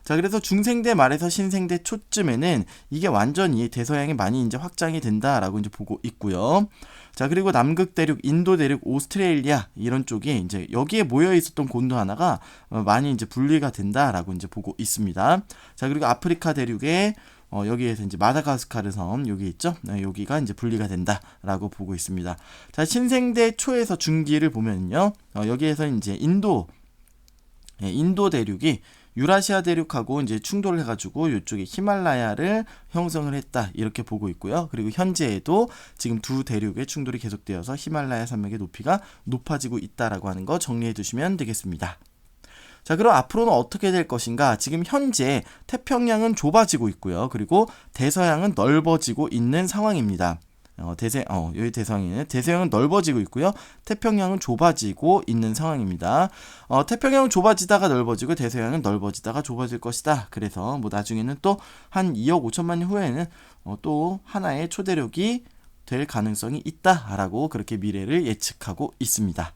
자, 그래서 중생대 말에서 신생대 초쯤에는 이게 완전히 대서양이 많이 이제 확장이 된다라고 이제 보고 있고요. 자, 그리고 남극 대륙, 인도 대륙, 오스트레일리아 이런 쪽이 이제 여기에 모여 있었던 곤드와나가 많이 이제 분리가 된다라고 이제 보고 있습니다. 자, 그리고 아프리카 대륙에 여기에서 이제 마다가스카르 섬 여기 있죠? 네, 여기가 이제 분리가 된다라고 보고 있습니다. 자, 신생대 초에서 중기를 보면요, 여기에서 이제 인도 대륙이 유라시아 대륙하고 이제 충돌을 해가지고 이쪽에 히말라야를 형성을 했다 이렇게 보고 있고요. 그리고 현재에도 지금 두 대륙의 충돌이 계속되어서 히말라야 산맥의 높이가 높아지고 있다라고 하는 거 정리해 두시면 되겠습니다. 자, 그럼 앞으로는 어떻게 될 것인가? 지금 현재 태평양은 좁아지고 있고요. 그리고 대서양은 넓어지고 있는 상황입니다. 여기 대서양은 넓어지고 있고요. 태평양은 좁아지고 있는 상황입니다. 태평양은 좁아지다가 넓어지고 대서양은 넓어지다가 좁아질 것이다. 그래서 뭐 나중에는 또 한 2억 5천만 년 후에는 또 하나의 초대륙이 될 가능성이 있다라고 그렇게 미래를 예측하고 있습니다.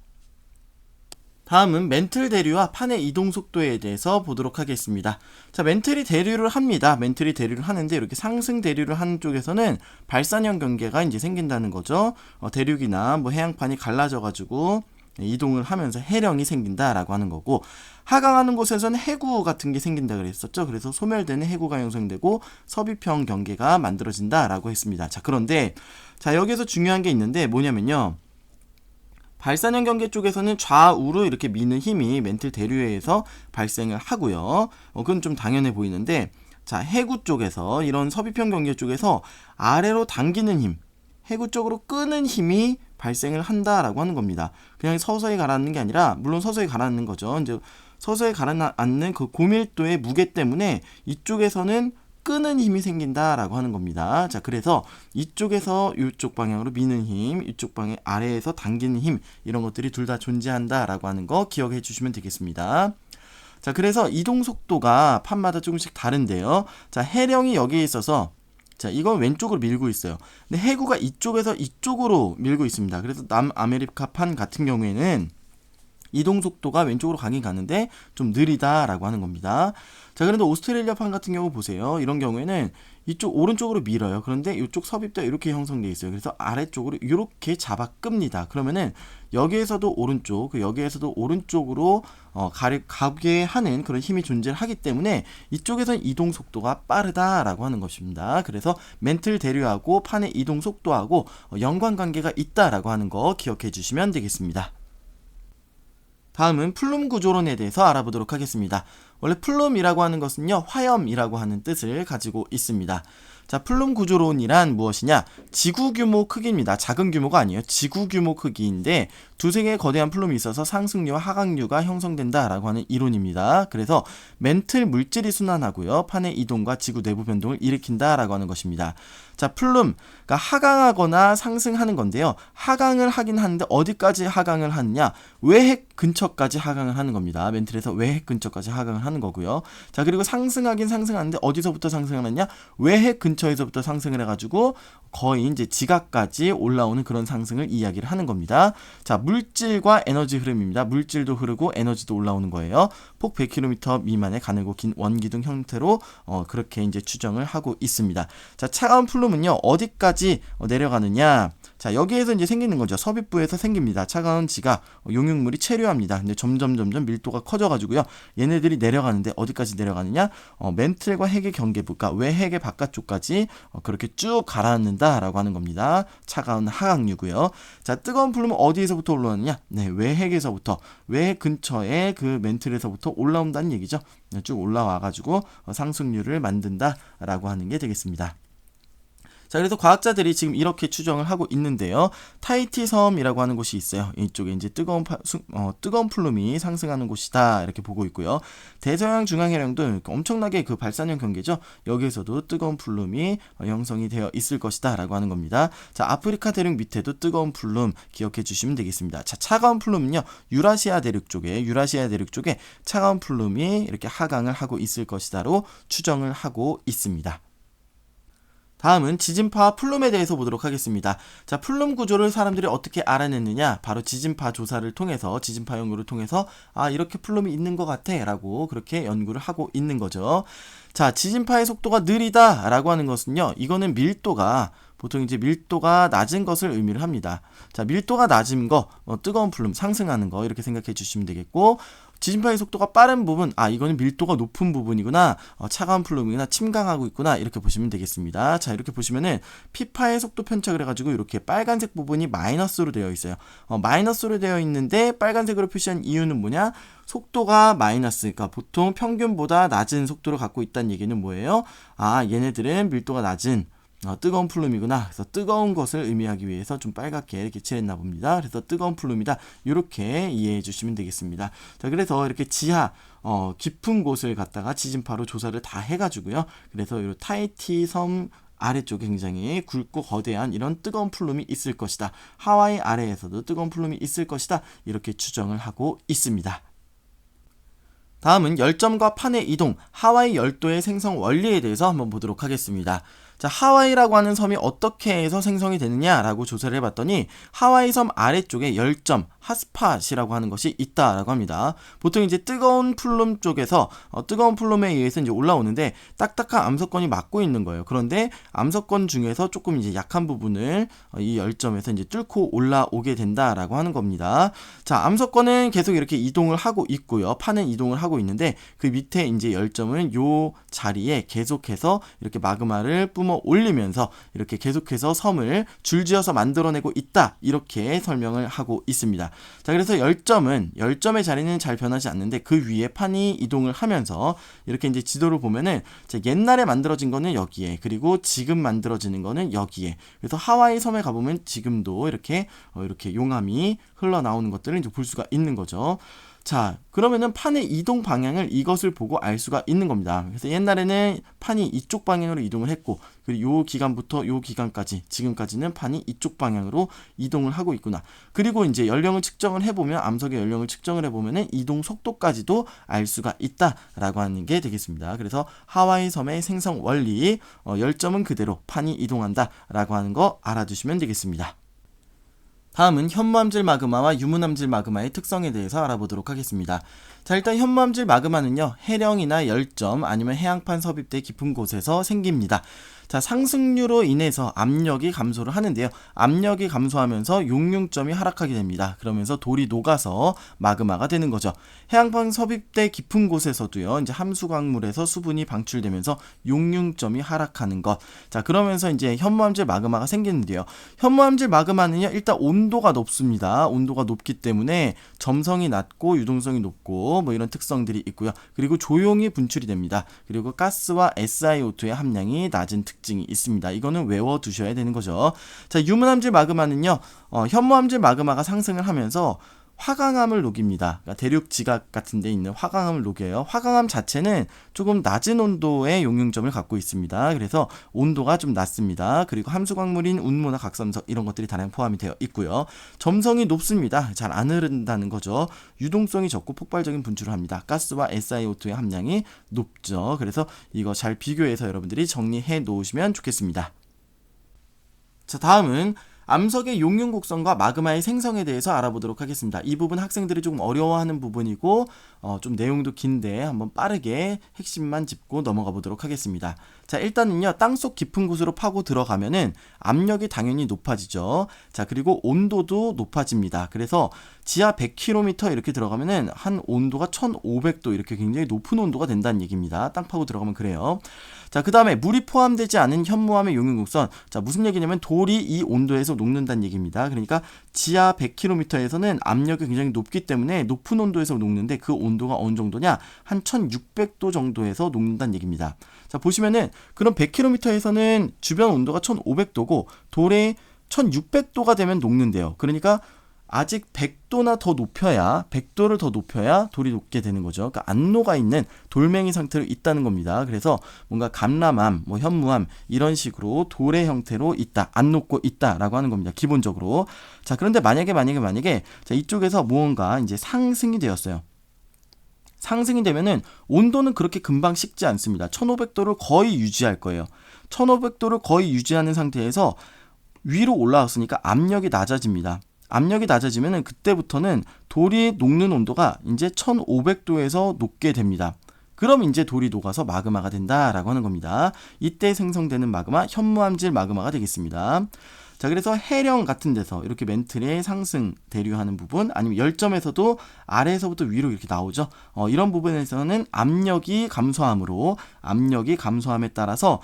다음은 멘틀 대류와 판의 이동 속도에 대해서 보도록 하겠습니다. 자, 멘틀이 대류를 합니다. 멘틀이 대류를 하는데 이렇게 상승 대류를 하는 쪽에서는 발산형 경계가 이제 생긴다는 거죠. 대륙이나 뭐 해양판이 갈라져가지고 이동을 하면서 해령이 생긴다라고 하는 거고, 하강하는 곳에서는 해구 같은 게 생긴다 그랬었죠. 그래서 소멸되는 해구가 형성되고 섭입형 경계가 만들어진다라고 했습니다. 자, 그런데 자, 여기서 중요한 게 있는데 뭐냐면요, 발산형 경계 쪽에서는 좌우로 이렇게 미는 힘이 멘틀 대류에서 발생을 하고요. 그건 좀 당연해 보이는데, 자, 해구 쪽에서 이런 섭입형 경계 쪽에서 아래로 당기는 힘, 해구 쪽으로 끄는 힘이 발생을 한다라고 하는 겁니다. 그냥 서서히 가라앉는 게 아니라, 물론 서서히 가라앉는 거죠. 이제 서서히 가라앉는 그 고밀도의 무게 때문에 이쪽에서는 끄는 힘이 생긴다라고 하는 겁니다. 자, 그래서 이쪽에서 이쪽 방향으로 미는 힘, 이쪽 방향 아래에서 당기는 힘, 이런 것들이 둘 다 존재한다라고 하는 거 기억해 주시면 되겠습니다. 자, 그래서 이동 속도가 판마다 조금씩 다른데요. 자, 해령이 여기에 있어서, 자, 이건 왼쪽으로 밀고 있어요. 근데 해구가 이쪽에서 이쪽으로 밀고 있습니다. 그래서 남아메리카 판 같은 경우에는 이동 속도가 왼쪽으로 가긴 가는데 좀 느리다라고 하는 겁니다. 자, 그런데 오스트레일리아 판 같은 경우 보세요. 이런 경우에는 이쪽 오른쪽으로 밀어요. 그런데 이쪽 섭입도 이렇게 형성되어 있어요. 그래서 아래쪽으로 이렇게 잡아 끕니다. 그러면은 여기에서도 오른쪽, 여기에서도 오른쪽으로 가게 하는 그런 힘이 존재하기 때문에 이쪽에서는 이동 속도가 빠르다라고 하는 것입니다. 그래서 멘틀 대류하고 판의 이동 속도하고 연관관계가 있다라고 하는 거 기억해 주시면 되겠습니다. 다음은 플룸 구조론에 대해서 알아보도록 하겠습니다. 원래 플룸이라고 하는 것은요, 화염이라고 하는 뜻을 가지고 있습니다. 자, 플룸 구조론이란 무엇이냐? 지구 규모 크기입니다. 작은 규모가 아니에요. 지구 규모 크기인데 두세 개의 거대한 플룸이 있어서 상승류와 하강류가 형성된다라고 하는 이론입니다. 그래서 멘틀 물질이 순환하고요, 판의 이동과 지구 내부 변동을 일으킨다라고 하는 것입니다. 자, 플룸, 그러니까 하강하거나 상승하는 건데요. 하강을 하긴 하는데 어디까지 하강을 하느냐? 외핵 근처까지 하강을 하는 겁니다. 멘틀에서 외핵 근처까지 하강을 하는 거고요. 자, 그리고 상승하긴 상승하는데 어디서부터 상승을 하느냐? 외핵 근처에서부터 상승을 해가지고 거의 이제 지각까지 올라오는 그런 상승을 이야기를 하는 겁니다. 자, 물질과 에너지 흐름입니다. 물질도 흐르고 에너지도 올라오는 거예요. 폭 100km 미만의 가늘고 긴 원기둥 형태로 그렇게 이제 추정을 하고 있습니다. 자, 차가운 플룸은요, 어디까지 내려가느냐? 자, 여기에서 이제 생기는 거죠. 섭입부에서 생깁니다. 차가운 지가 용융물이 체류합니다. 근데 점점 밀도가 커져가지고요, 얘네들이 내려가는데 어디까지 내려가느냐? 멘틀과 핵의 경계부, 그러니까 외핵의 바깥쪽까지 그렇게 쭉 가라앉는다라고 하는 겁니다. 차가운 하강류고요. 자, 뜨거운 플룸은 어디에서부터 올라오느냐? 네, 외핵에서부터, 외핵 근처에 그 멘틀에서부터 올라온다는 얘기죠. 쭉 올라와가지고 상승류를 만든다라고 하는 게 되겠습니다. 자, 그래서 과학자들이 지금 이렇게 추정을 하고 있는데요. 타히티 섬이라고 하는 곳이 있어요. 이쪽에 이제 뜨거운 플룸이 상승하는 곳이다, 이렇게 보고 있고요. 대서양 중앙해령도 엄청나게 그 발산형 경계죠. 여기에서도 뜨거운 플룸이 형성이 되어 있을 것이다 라고 하는 겁니다. 자, 아프리카 대륙 밑에도 뜨거운 플룸 기억해 주시면 되겠습니다. 자, 차가운 플룸은요, 유라시아 대륙 쪽에 차가운 플룸이 이렇게 하강을 하고 있을 것이다로 추정을 하고 있습니다. 다음은 지진파와 플룸에 대해서 보도록 하겠습니다. 자, 플룸 구조를 사람들이 어떻게 알아냈느냐? 바로 지진파 조사를 통해서, 지진파 연구를 통해서 이렇게 플룸이 있는 것 같아 라고 그렇게 연구를 하고 있는 거죠. 자, 지진파의 속도가 느리다 라고 하는 것은요, 이거는 보통 이제 밀도가 낮은 것을 의미를 합니다. 자, 밀도가 낮은 거, 뜨거운 플룸 상승하는 거, 이렇게 생각해 주시면 되겠고, 지진파의 속도가 빠른 부분, 이거는 밀도가 높은 부분이구나, 차가운 플룸이구나, 침강하고 있구나, 이렇게 보시면 되겠습니다. 자, 이렇게 보시면은 피파의 속도 편착을 해가지고 이렇게 빨간색 부분이 마이너스로 되어 있어요. 마이너스로 되어 있는데 빨간색으로 표시한 이유는 뭐냐? 속도가 마이너스, 그러니까 보통 평균보다 낮은 속도를 갖고 있다는 얘기는 뭐예요? 얘네들은 밀도가 낮은 뜨거운 플룸이구나. 그래서 뜨거운 것을 의미하기 위해서 좀 빨갛게 이렇게 칠했나 봅니다. 그래서 뜨거운 플룸이다, 이렇게 이해해 주시면 되겠습니다. 자, 그래서 이렇게 지하 깊은 곳을 갖다가 지진파로 조사를 다 해가지고요, 그래서 이 타히티 섬 아래쪽에 굉장히 굵고 거대한 이런 뜨거운 플룸이 있을 것이다, 하와이 아래에서도 뜨거운 플룸이 있을 것이다, 이렇게 추정을 하고 있습니다. 다음은 열점과 판의 이동, 하와이 열도의 생성 원리에 대해서 한번 보도록 하겠습니다. 자, 하와이라고 하는 섬이 어떻게 해서 생성이 되느냐라고 조사를 해봤더니 하와이 섬 아래쪽에 열점, 핫스팟이라고 하는 것이 있다라고 합니다. 보통 이제 뜨거운 플룸 쪽에서 뜨거운 플룸에 의해서 이제 올라오는데 딱딱한 암석권이 막고 있는 거예요. 그런데 암석권 중에서 조금 이제 약한 부분을 이 열점에서 이제 뚫고 올라오게 된다라고 하는 겁니다. 자, 암석권은 계속 이렇게 이동을 하고 있고요. 판은 이동을 하고 있는데 그 밑에 이제 열점은 요 자리에 계속해서 이렇게 마그마를 뿜어 올리면서 이렇게 계속해서 섬을 줄지어서 만들어내고 있다, 이렇게 설명을 하고 있습니다. 자, 그래서 열점의 자리는 잘 변하지 않는데 그 위에 판이 이동을 하면서 이렇게 이제 지도를 보면은 옛날에 만들어진 거는 여기에, 그리고 지금 만들어지는 거는 여기에. 그래서 하와이 섬에 가보면 지금도 이렇게 용암이 흘러나오는 것들을 이제 볼 수가 있는 거죠. 자, 그러면은 판의 이동 방향을 이것을 보고 알 수가 있는 겁니다. 그래서 옛날에는 판이 이쪽 방향으로 이동을 했고, 그리고 요 기간부터 요 기간까지, 지금까지는 판이 이쪽 방향으로 이동을 하고 있구나. 그리고 이제 연령을 측정을 해보면, 암석의 연령을 측정을 해보면은 이동 속도까지도 알 수가 있다라고 하는 게 되겠습니다. 그래서 하와이 섬의 생성 원리, 열점은 그대로 판이 이동한다라고 하는 거 알아두시면 되겠습니다. 다음은 현무암질 마그마와 유문암질 마그마의 특성에 대해서 알아보도록 하겠습니다. 자, 일단 현무암질 마그마는요, 해령이나 열점 아니면 해양판 섭입대 깊은 곳에서 생깁니다. 자, 상승류로 인해서 압력이 감소를 하는데요. 압력이 감소하면서 용융점이 하락하게 됩니다. 그러면서 돌이 녹아서 마그마가 되는 거죠. 해양판 섭입대 깊은 곳에서도요, 이제 함수광물에서 수분이 방출되면서 용융점이 하락하는 것. 자, 그러면서 이제 현무암질 마그마가 생기는데요. 현무암질 마그마는요, 일단 온도가 높습니다. 온도가 높기 때문에 점성이 낮고 유동성이 높고 뭐 이런 특성들이 있고요. 그리고 조용히 분출이 됩니다. 그리고 가스와 SiO2의 함량이 낮은 특징이 있습니다. 이거는 외워두셔야 되는 거죠. 자, 유문암질 마그마는요, 현무암질 마그마가 상승을 하면서 화강암을 녹입니다. 그러니까 대륙 지각 같은 데 있는 화강암을 녹여요. 화강암 자체는 조금 낮은 온도의 용융점을 갖고 있습니다. 그래서 온도가 좀 낮습니다. 그리고 함수광물인 운모나 각섬석 이런 것들이 다량 포함이 되어 있고요. 점성이 높습니다. 잘 안 흐른다는 거죠. 유동성이 적고 폭발적인 분출을 합니다. 가스와 SiO2의 함량이 높죠. 그래서 이거 잘 비교해서 여러분들이 정리해 놓으시면 좋겠습니다. 자, 다음은 암석의 용융 곡선과 마그마의 생성에 대해서 알아보도록 하겠습니다. 이 부분 학생들이 조금 어려워하는 부분이고 좀 내용도 긴데 한번 빠르게 핵심만 짚고 넘어가 보도록 하겠습니다. 자, 일단은요, 땅속 깊은 곳으로 파고 들어가면은 압력이 당연히 높아지죠. 자, 그리고 온도도 높아집니다. 그래서 지하 100km 이렇게 들어가면은 한 온도가 1500도 이렇게 굉장히 높은 온도가 된다는 얘기입니다. 땅 파고 들어가면 그래요. 자, 그 다음에 물이 포함되지 않은 현무암의 용융곡선. 자, 무슨 얘기냐면 돌이 이 온도에서 녹는다는 얘기입니다. 그러니까 지하 100km에서는 압력이 굉장히 높기 때문에 높은 온도에서 녹는데 그 온도가 어느 정도냐? 한 1600도 정도에서 녹는다는 얘기입니다. 자, 보시면은 그럼 100km에서는 주변 온도가 1500도고 돌에 1600도가 되면 녹는데요. 그러니까 아직 100도나 더 높여야 100도를 더 높여야 돌이 녹게 되는 거죠. 그러니까 안 녹아 있는 돌멩이 상태로 있다는 겁니다. 그래서 뭔가 감람암, 뭐 현무암 이런 식으로 돌의 형태로 있다, 안 녹고 있다라고 하는 겁니다. 기본적으로. 자, 그런데 만약에 자, 이쪽에서 무언가 이제 상승이 되었어요. 상승이 되면은 온도는 그렇게 금방 식지 않습니다. 1500도를 거의 유지할 거예요. 1500도를 거의 유지하는 상태에서 위로 올라왔으니까 압력이 낮아집니다. 압력이 낮아지면은 그때부터는 돌이 녹는 온도가 이제 1500도에서 녹게 됩니다. 그럼 이제 돌이 녹아서 마그마가 된다라고 하는 겁니다. 이때 생성되는 마그마, 현무암질 마그마가 되겠습니다. 자, 그래서 해령 같은 데서 이렇게 멘틀의 상승 대류하는 부분, 아니면 열점에서도 아래에서부터 위로 이렇게 나오죠. 이런 부분에서는 압력이 감소함에 따라서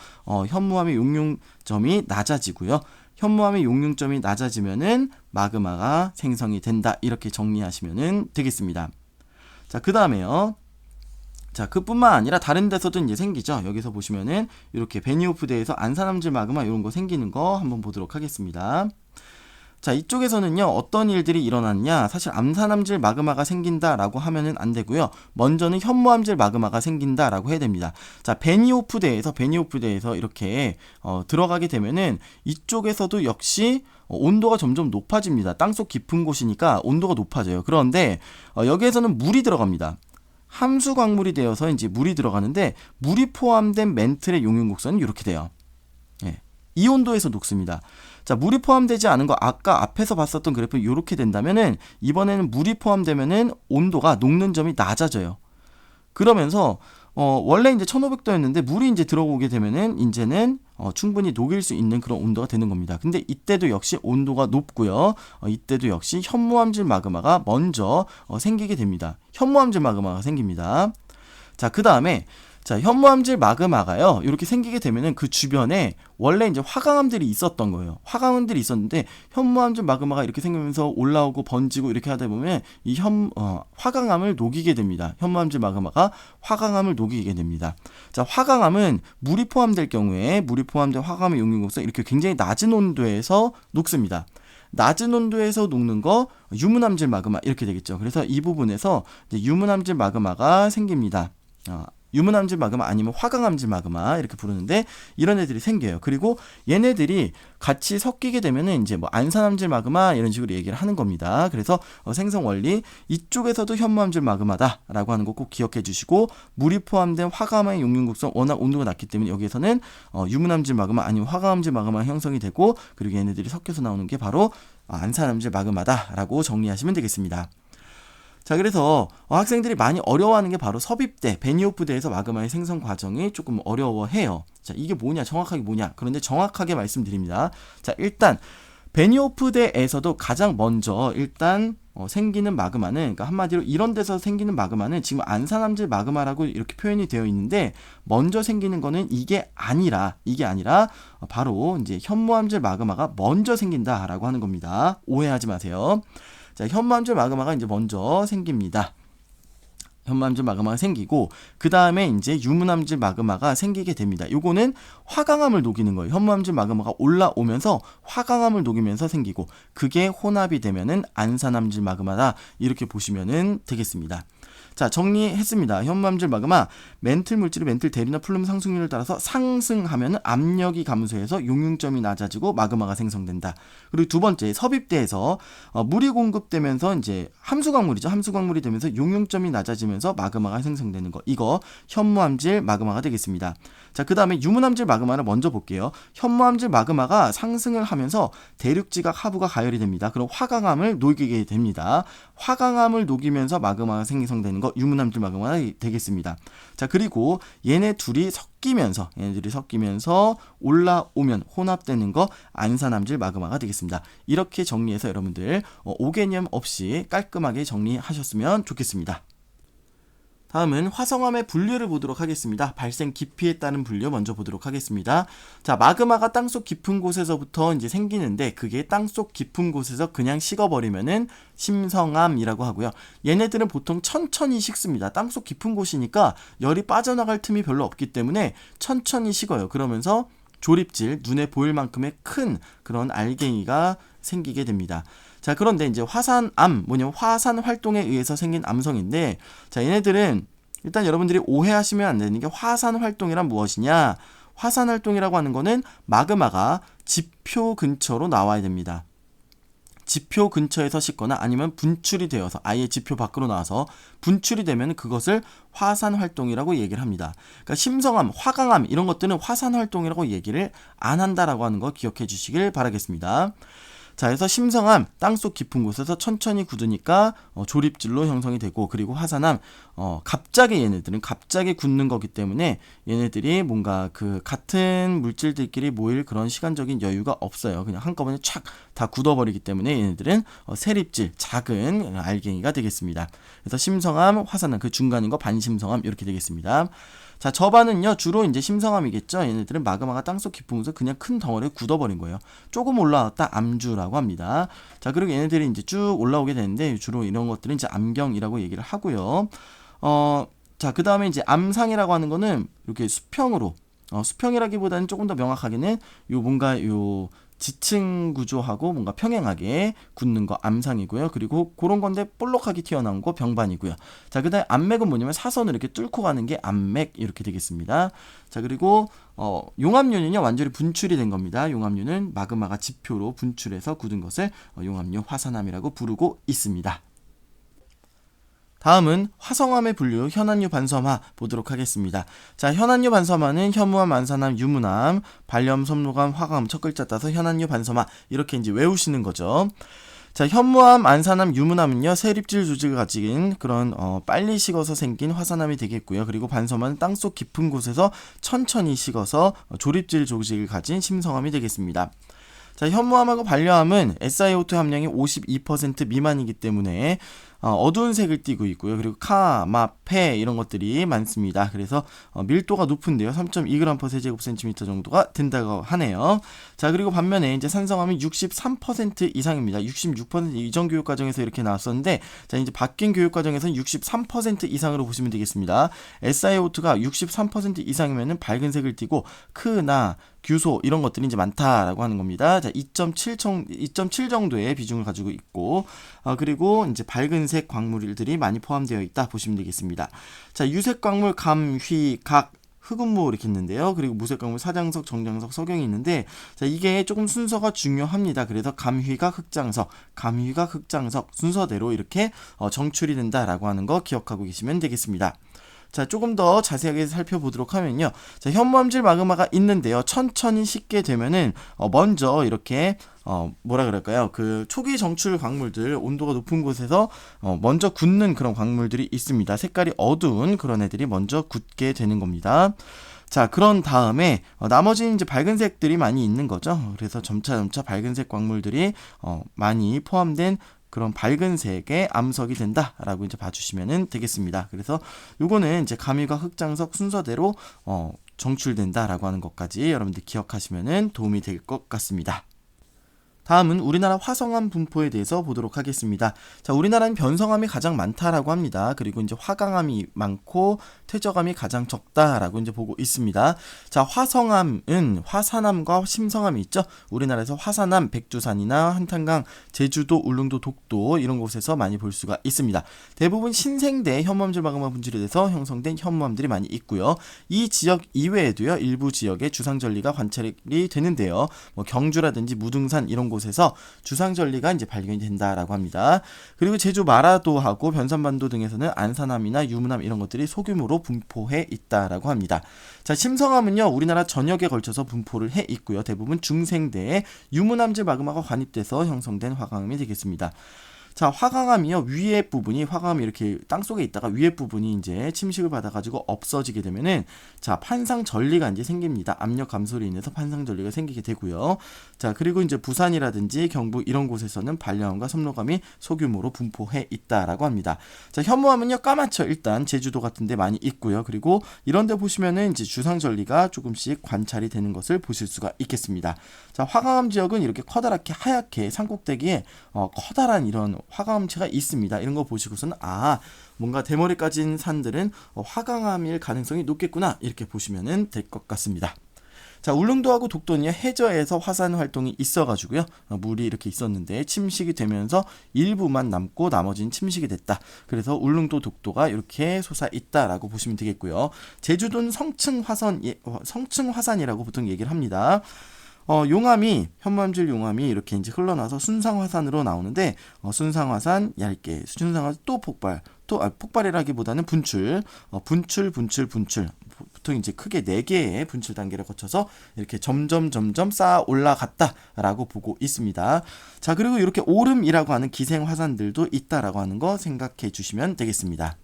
현무암의 용융점이 낮아지고요. 현무암의 용융점이 낮아지면은 마그마가 생성이 된다. 이렇게 정리하시면 되겠습니다. 자, 그 다음에요. 자, 그뿐만 아니라 다른 데서도 이제 생기죠. 여기서 보시면은 이렇게 베니오프대에서 안산암질 마그마 이런 거 생기는 거 한번 보도록 하겠습니다. 자, 이쪽에서는요, 어떤 일들이 일어났냐? 사실 암산암질 마그마가 생긴다라고 하면은 안 되고요. 먼저는 현무암질 마그마가 생긴다라고 해야 됩니다. 자, 베니오프대에서 이렇게 들어가게 되면은 이쪽에서도 역시 온도가 점점 높아집니다. 땅속 깊은 곳이니까 온도가 높아져요. 그런데 여기에서는 물이 들어갑니다. 함수 광물이 되어서 이제 물이 들어가는데 물이 포함된 멘틀의 용융곡선은 이렇게 돼요. 예. 이 온도에서 녹습니다. 자, 물이 포함되지 않은 거 아까 앞에서 봤었던 그래프 이렇게 된다면은 이번에는 물이 포함되면은 온도가 녹는 점이 낮아져요. 그러면서 원래 이제 1500도였는데 물이 이제 들어오게 되면은 이제는 충분히 녹일 수 있는 그런 온도가 되는 겁니다. 근데 이때도 역시 온도가 높고요. 이때도 역시 현무암질 마그마가 먼저 생기게 됩니다. 현무암질 마그마가 생깁니다. 자, 그 다음에 자, 현무암질 마그마가요, 이렇게 생기게 되면은 그 주변에 원래 이제 화강암들이 있었던 거예요. 화강암들이 있었는데 현무암질 마그마가 이렇게 생기면서 올라오고 번지고 이렇게 하다 보면 이 화강암을 녹이게 됩니다. 현무암질 마그마가 화강암을 녹이게 됩니다. 자, 화강암은 물이 포함될 경우에 물이 포함된 화강암의 용융곡선 이렇게 굉장히 낮은 온도에서 녹습니다. 낮은 온도에서 녹는 거 유문암질 마그마 이렇게 되겠죠. 그래서 이 부분에서 이제 유문암질 마그마가 생깁니다. 유문암질 마그마 아니면 화강암질 마그마 이렇게 부르는데 이런 애들이 생겨요. 그리고 얘네들이 같이 섞이게 되면은 이제 뭐 안산암질 마그마 이런 식으로 얘기를 하는 겁니다. 그래서 생성 원리 이쪽에서도 현무암질 마그마다라고 하는 거 꼭 기억해 주시고, 물이 포함된 화강암의 용융곡선 워낙 온도가 낮기 때문에 여기에서는 유문암질 마그마 아니면 화강암질 마그마 형성이 되고, 그리고 얘네들이 섞여서 나오는 게 바로 안산암질 마그마다라고 정리하시면 되겠습니다. 자, 그래서 학생들이 많이 어려워하는 게 바로 섭입대, 베니오프대에서 마그마의 생성 과정이 조금 어려워해요. 자, 이게 뭐냐, 정확하게 뭐냐. 그런데 정확하게 말씀드립니다. 자, 일단 베니오프대에서도 가장 먼저 일단 생기는 마그마는, 그러니까 한마디로 이런 데서 생기는 마그마는 지금 안산암질 마그마라고 이렇게 표현이 되어 있는데, 먼저 생기는 거는 이게 아니라 바로 이제 현무암질 마그마가 먼저 생긴다라고 하는 겁니다. 오해하지 마세요. 자, 현무암질 마그마가 이제 먼저 생깁니다. 현무암질 마그마가 생기고, 그 다음에 이제 유문암질 마그마가 생기게 됩니다. 요거는 화강암을 녹이는 거예요. 현무암질 마그마가 올라오면서 화강암을 녹이면서 생기고, 그게 혼합이 되면은 안산암질 마그마다, 이렇게 보시면은 되겠습니다. 자, 정리했습니다. 현무암질 마그마, 멘틀 물질의 멘틀 대류나 플룸 상승률을 따라서 상승하면 압력이 감소해서 용융점이 낮아지고 마그마가 생성된다. 그리고 두 번째, 섭입대에서 물이 공급되면서 이제 함수광물이죠. 함수광물이 되면서 용융점이 낮아지면서 마그마가 생성되는 거. 이거 현무암질 마그마가 되겠습니다. 자, 그 다음에 유문암질 마그마를 먼저 볼게요. 현무암질 마그마가 상승을 하면서 대륙지각 하부가 가열이 됩니다. 그럼 화강암을 녹이게 됩니다. 화강암을 녹이면서 마그마가 생성되는 거 유문암질 마그마가 되겠습니다. 자, 그리고 얘네들이 섞이면서 올라오면 혼합되는 거 안산암질 마그마가 되겠습니다. 이렇게 정리해서 여러분들 오개념 없이 깔끔하게 정리하셨으면 좋겠습니다. 다음은 화성암의 분류를 보도록 하겠습니다. 발생 깊이에 따른 분류 먼저 보도록 하겠습니다. 자, 마그마가 땅속 깊은 곳에서부터 이제 생기는데, 그게 땅속 깊은 곳에서 그냥 식어버리면은 심성암이라고 하고요. 얘네들은 보통 천천히 식습니다. 땅속 깊은 곳이니까 열이 빠져나갈 틈이 별로 없기 때문에 천천히 식어요. 그러면서 조립질, 눈에 보일 만큼의 큰 그런 알갱이가 생기게 됩니다. 자, 그런데 이제 화산암, 화산 활동에 의해서 생긴 암성인데, 자, 얘네들은 일단 여러분들이 오해하시면 안 되는 게, 화산 활동이란 무엇이냐? 화산 활동이라고 하는 거는 마그마가 지표 근처로 나와야 됩니다. 지표 근처에서 식거나 아니면 분출이 되어서 아예 지표 밖으로 나와서 분출이 되면 그것을 화산 활동이라고 얘기를 합니다. 그러니까 심성암, 화강암 이런 것들은 화산 활동이라고 얘기를 안 한다라고 하는 거 기억해 주시길 바라겠습니다. 자, 그래서 심성암, 땅속 깊은 곳에서 천천히 굳으니까 조립질로 형성이 되고, 그리고 화산암, 얘네들은 갑자기 굳는 거기 때문에 얘네들이 뭔가 그 같은 물질들끼리 모일 그런 시간적인 여유가 없어요. 그냥 한꺼번에 촥 다 굳어버리기 때문에 얘네들은 세립질, 작은 알갱이가 되겠습니다. 그래서 심성암, 화산암, 그 중간인 거 반심성암 이렇게 되겠습니다. 자, 저반은요 주로 이제 심성암이겠죠. 얘네들은 마그마가 땅속 깊은 곳에서 그냥 큰 덩어리에 굳어버린 거예요. 조금 올라왔다 암주라고 합니다. 자, 그리고 얘네들이 이제 쭉 올라오게 되는데, 주로 이런 것들은 이제 암경이라고 얘기를 하고요. 자, 그 다음에 이제 암상이라고 하는 거는 이렇게 수평으로, 수평이라기보다는 조금 더 명확하게는 요 지층 구조하고 뭔가 평행하게 굳는 거 암상이고요. 그리고 그런 건데 볼록하게 튀어나온 거 병반이고요. 자, 그 다음에 암맥은 뭐냐면 사선을 이렇게 뚫고 가는 게 암맥 이렇게 되겠습니다. 자, 그리고 용암류는요 완전히 분출이 된 겁니다. 용암류는 마그마가 지표로 분출해서 굳은 것을 용암류 화산암이라고 부르고 있습니다. 다음은 화성암의 분류, 현안류 반섬화 보도록 하겠습니다. 자, 현안류 반섬화는 현무암, 안산암, 유문암, 발염, 섭록암, 화강암 첫 글자 따서 현안류 반섬화 이렇게 이제 외우시는 거죠. 자, 현무암, 안산암, 유문암은요 세립질 조직을 가진 그런 빨리 식어서 생긴 화산암이 되겠고요. 그리고 반섬화는 땅속 깊은 곳에서 천천히 식어서 조립질 조직을 가진 심성암이 되겠습니다. 자, 현무암하고 반려암은 SiO2 함량이 52% 미만이기 때문에 어두운 색을 띠고 있고요. 그리고 카, 마, 폐 이런 것들이 많습니다. 그래서 밀도가 높은데요. 3.2g/세제곱센티미터 정도가 된다고 하네요. 자, 그리고 반면에 이제 산성암은 63% 이상입니다. 66% 이전 교육 과정에서 이렇게 나왔었는데, 자, 이제 바뀐 교육 과정에서는 63% 이상으로 보시면 되겠습니다. SiO2가 63% 이상이면은 밝은 색을 띠고 크나 규소 이런 것들이 이제 많다라고 하는 겁니다. 자, 2.7 정도의 비중을 가지고 있고, 그리고 이제 밝은색 광물들이 많이 포함되어 있다 보시면 되겠습니다. 자, 유색 광물 감, 휘, 각, 흑음모 이렇게 있는데요. 그리고 무색 광물 사장석, 정장석, 석영이 있는데, 자, 이게 조금 순서가 중요합니다. 그래서 감휘각, 흑장석, 감휘각, 흑장석 순서대로 이렇게 정출이 된다라고 하는 거 기억하고 계시면 되겠습니다. 자, 조금 더 자세하게 살펴보도록 하면요. 자, 현무암질 마그마가 있는데요. 천천히 식게 되면은 먼저 이렇게 뭐라 그럴까요? 그 초기 정출 광물들, 온도가 높은 곳에서 먼저 굳는 그런 광물들이 있습니다. 색깔이 어두운 그런 애들이 먼저 굳게 되는 겁니다. 자, 그런 다음에 나머지는 이제 밝은 색들이 많이 있는 거죠. 그래서 점차 밝은색 광물들이 많이 포함된 그런 밝은 색의 암석이 된다라고 이제 봐주시면 되겠습니다. 그래서 요거는 이제 가미과 흑장석 순서대로 정출된다라고 하는 것까지 여러분들 기억하시면 도움이 될 것 같습니다. 다음은 우리나라 화성암 분포에 대해서 보도록 하겠습니다. 자, 우리나라는 변성암이 가장 많다라고 합니다. 그리고 이제 화강암이 많고 퇴적암이 가장 적다라고 이제 보고 있습니다. 자, 화성암은 화산암과 심성암이 있죠. 우리나라에서 화산암, 백두산이나 한탄강, 제주도, 울릉도, 독도 이런 곳에서 많이 볼 수가 있습니다. 대부분 신생대 현무암질 마그마 분출에 대해서 형성된 현무암들이 많이 있고요. 이 지역 이외에도요, 일부 지역에 주상절리가 관찰이 되는데요. 뭐 경주라든지 무등산 이런 곳에서 주상절리가 이제 발견이 된다라고 합니다. 그리고 제주 마라도하고 변산반도 등에서는 안산암이나 유문암 이런 것들이 소규모로 분포해 있다라고 합니다. 자, 심성암은요, 우리나라 전역에 걸쳐서 분포를 해 있고요. 대부분 중생대에 유문암질 마그마가 관입돼서 형성된 화강암이 되겠습니다. 자, 화강암이요, 위에 부분이, 화강암이 이렇게 땅속에 있다가 위에 부분이 이제 침식을 받아가지고 없어지게 되면은, 자, 판상전리가 이제 생깁니다. 압력 감소로 인해서 판상전리가 생기게 되고요. 자, 그리고 이제 부산이라든지 경북 이런 곳에서는 반려암과 섭록암이 소규모로 분포해 있다라고 합니다. 자, 현무암은요, 까맣죠. 일단 제주도 같은 데 많이 있고요. 그리고 이런 데 보시면은 이제 주상전리가 조금씩 관찰이 되는 것을 보실 수가 있겠습니다. 자, 화강암 지역은 이렇게 커다랗게 하얗게 산꼭대기에 커다란 이런 화강암체가 있습니다. 이런 거 보시고서는 뭔가 대머리까지인 산들은 화강암일 가능성이 높겠구나, 이렇게 보시면 될 것 같습니다. 자, 울릉도하고 독도는요, 해저에서 화산 활동이 있어가지고요, 물이 이렇게 있었는데 침식이 되면서 일부만 남고 나머지는 침식이 됐다. 그래서 울릉도, 독도가 이렇게 솟아 있다라고 보시면 되겠고요. 제주도는 성층화산이라고 보통 얘기를 합니다. 용암이, 현무암질 용암이 이렇게 이제 흘러나서 순상화산으로 나오는데, 순상화산 얇게, 순상화산 또 폭발, 폭발이라기보다는 분출, 보통 이제 크게 4개의 분출 단계를 거쳐서 이렇게 점점 쌓아 올라갔다라고 보고 있습니다. 자, 그리고 이렇게 오름이라고 하는 기생 화산들도 있다라고 하는 거 생각해 주시면 되겠습니다.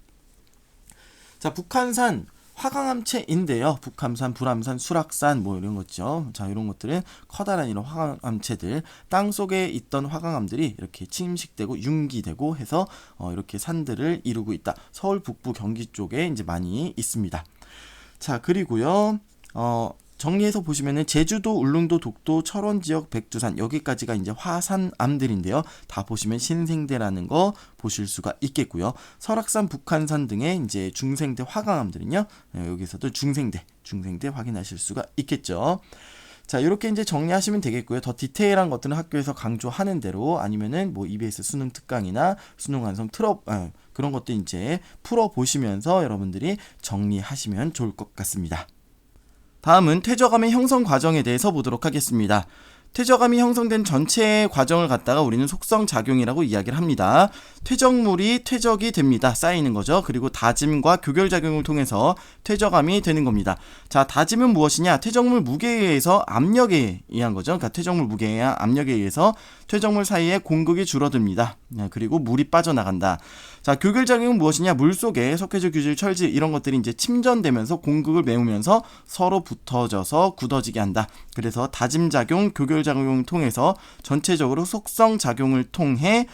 자, 북한산 화강암체인데요. 북함산, 불암산, 수락산 뭐 이런 거죠. 자, 이런 것들은 커다란 이런 화강암체들, 땅 속에 있던 화강암들이 이렇게 침식되고 융기되고 해서 이렇게 산들을 이루고 있다. 서울 북부 경기 쪽에 이제 많이 있습니다. 자, 그리고요, 정리해서 보시면은 제주도, 울릉도, 독도, 철원 지역, 백두산 여기까지가 이제 화산암들인데요. 다 보시면 신생대라는 거 보실 수가 있겠고요. 설악산, 북한산 등의 이제 중생대 화강암들은요, 여기서도 중생대 확인하실 수가 있겠죠. 자, 이렇게 이제 정리하시면 되겠고요. 더 디테일한 것들은 학교에서 강조하는 대로 아니면은 뭐 EBS 수능 특강이나 수능 완성 그런 것도 이제 풀어 보시면서 여러분들이 정리하시면 좋을 것 같습니다. 다음은 퇴적암의 형성 과정에 대해서 보도록 하겠습니다. 퇴적암이 형성된 전체의 과정을 갖다가 우리는 속성작용이라고 이야기를 합니다. 퇴적물이 퇴적이 됩니다. 쌓이는 거죠. 그리고 다짐과 교결작용을 통해서 퇴적암이 되는 겁니다. 자, 다짐은 무엇이냐? 퇴적물 무게에 의해서 압력에 의한 거죠. 그러니까 퇴적물 무게에 의한 압력에 의해서 퇴적물 사이에 공극이 줄어듭니다. 그리고 물이 빠져나간다. 자, 교결작용은 무엇이냐? 물 속에 석회질, 규질, 철질 이런 것들이 이제 침전되면서 공극을 메우면서 서로 붙어져서 굳어지게 한다. 그래서 다짐작용, 교결작용을 통해서 전체적으로 속성작용을 통해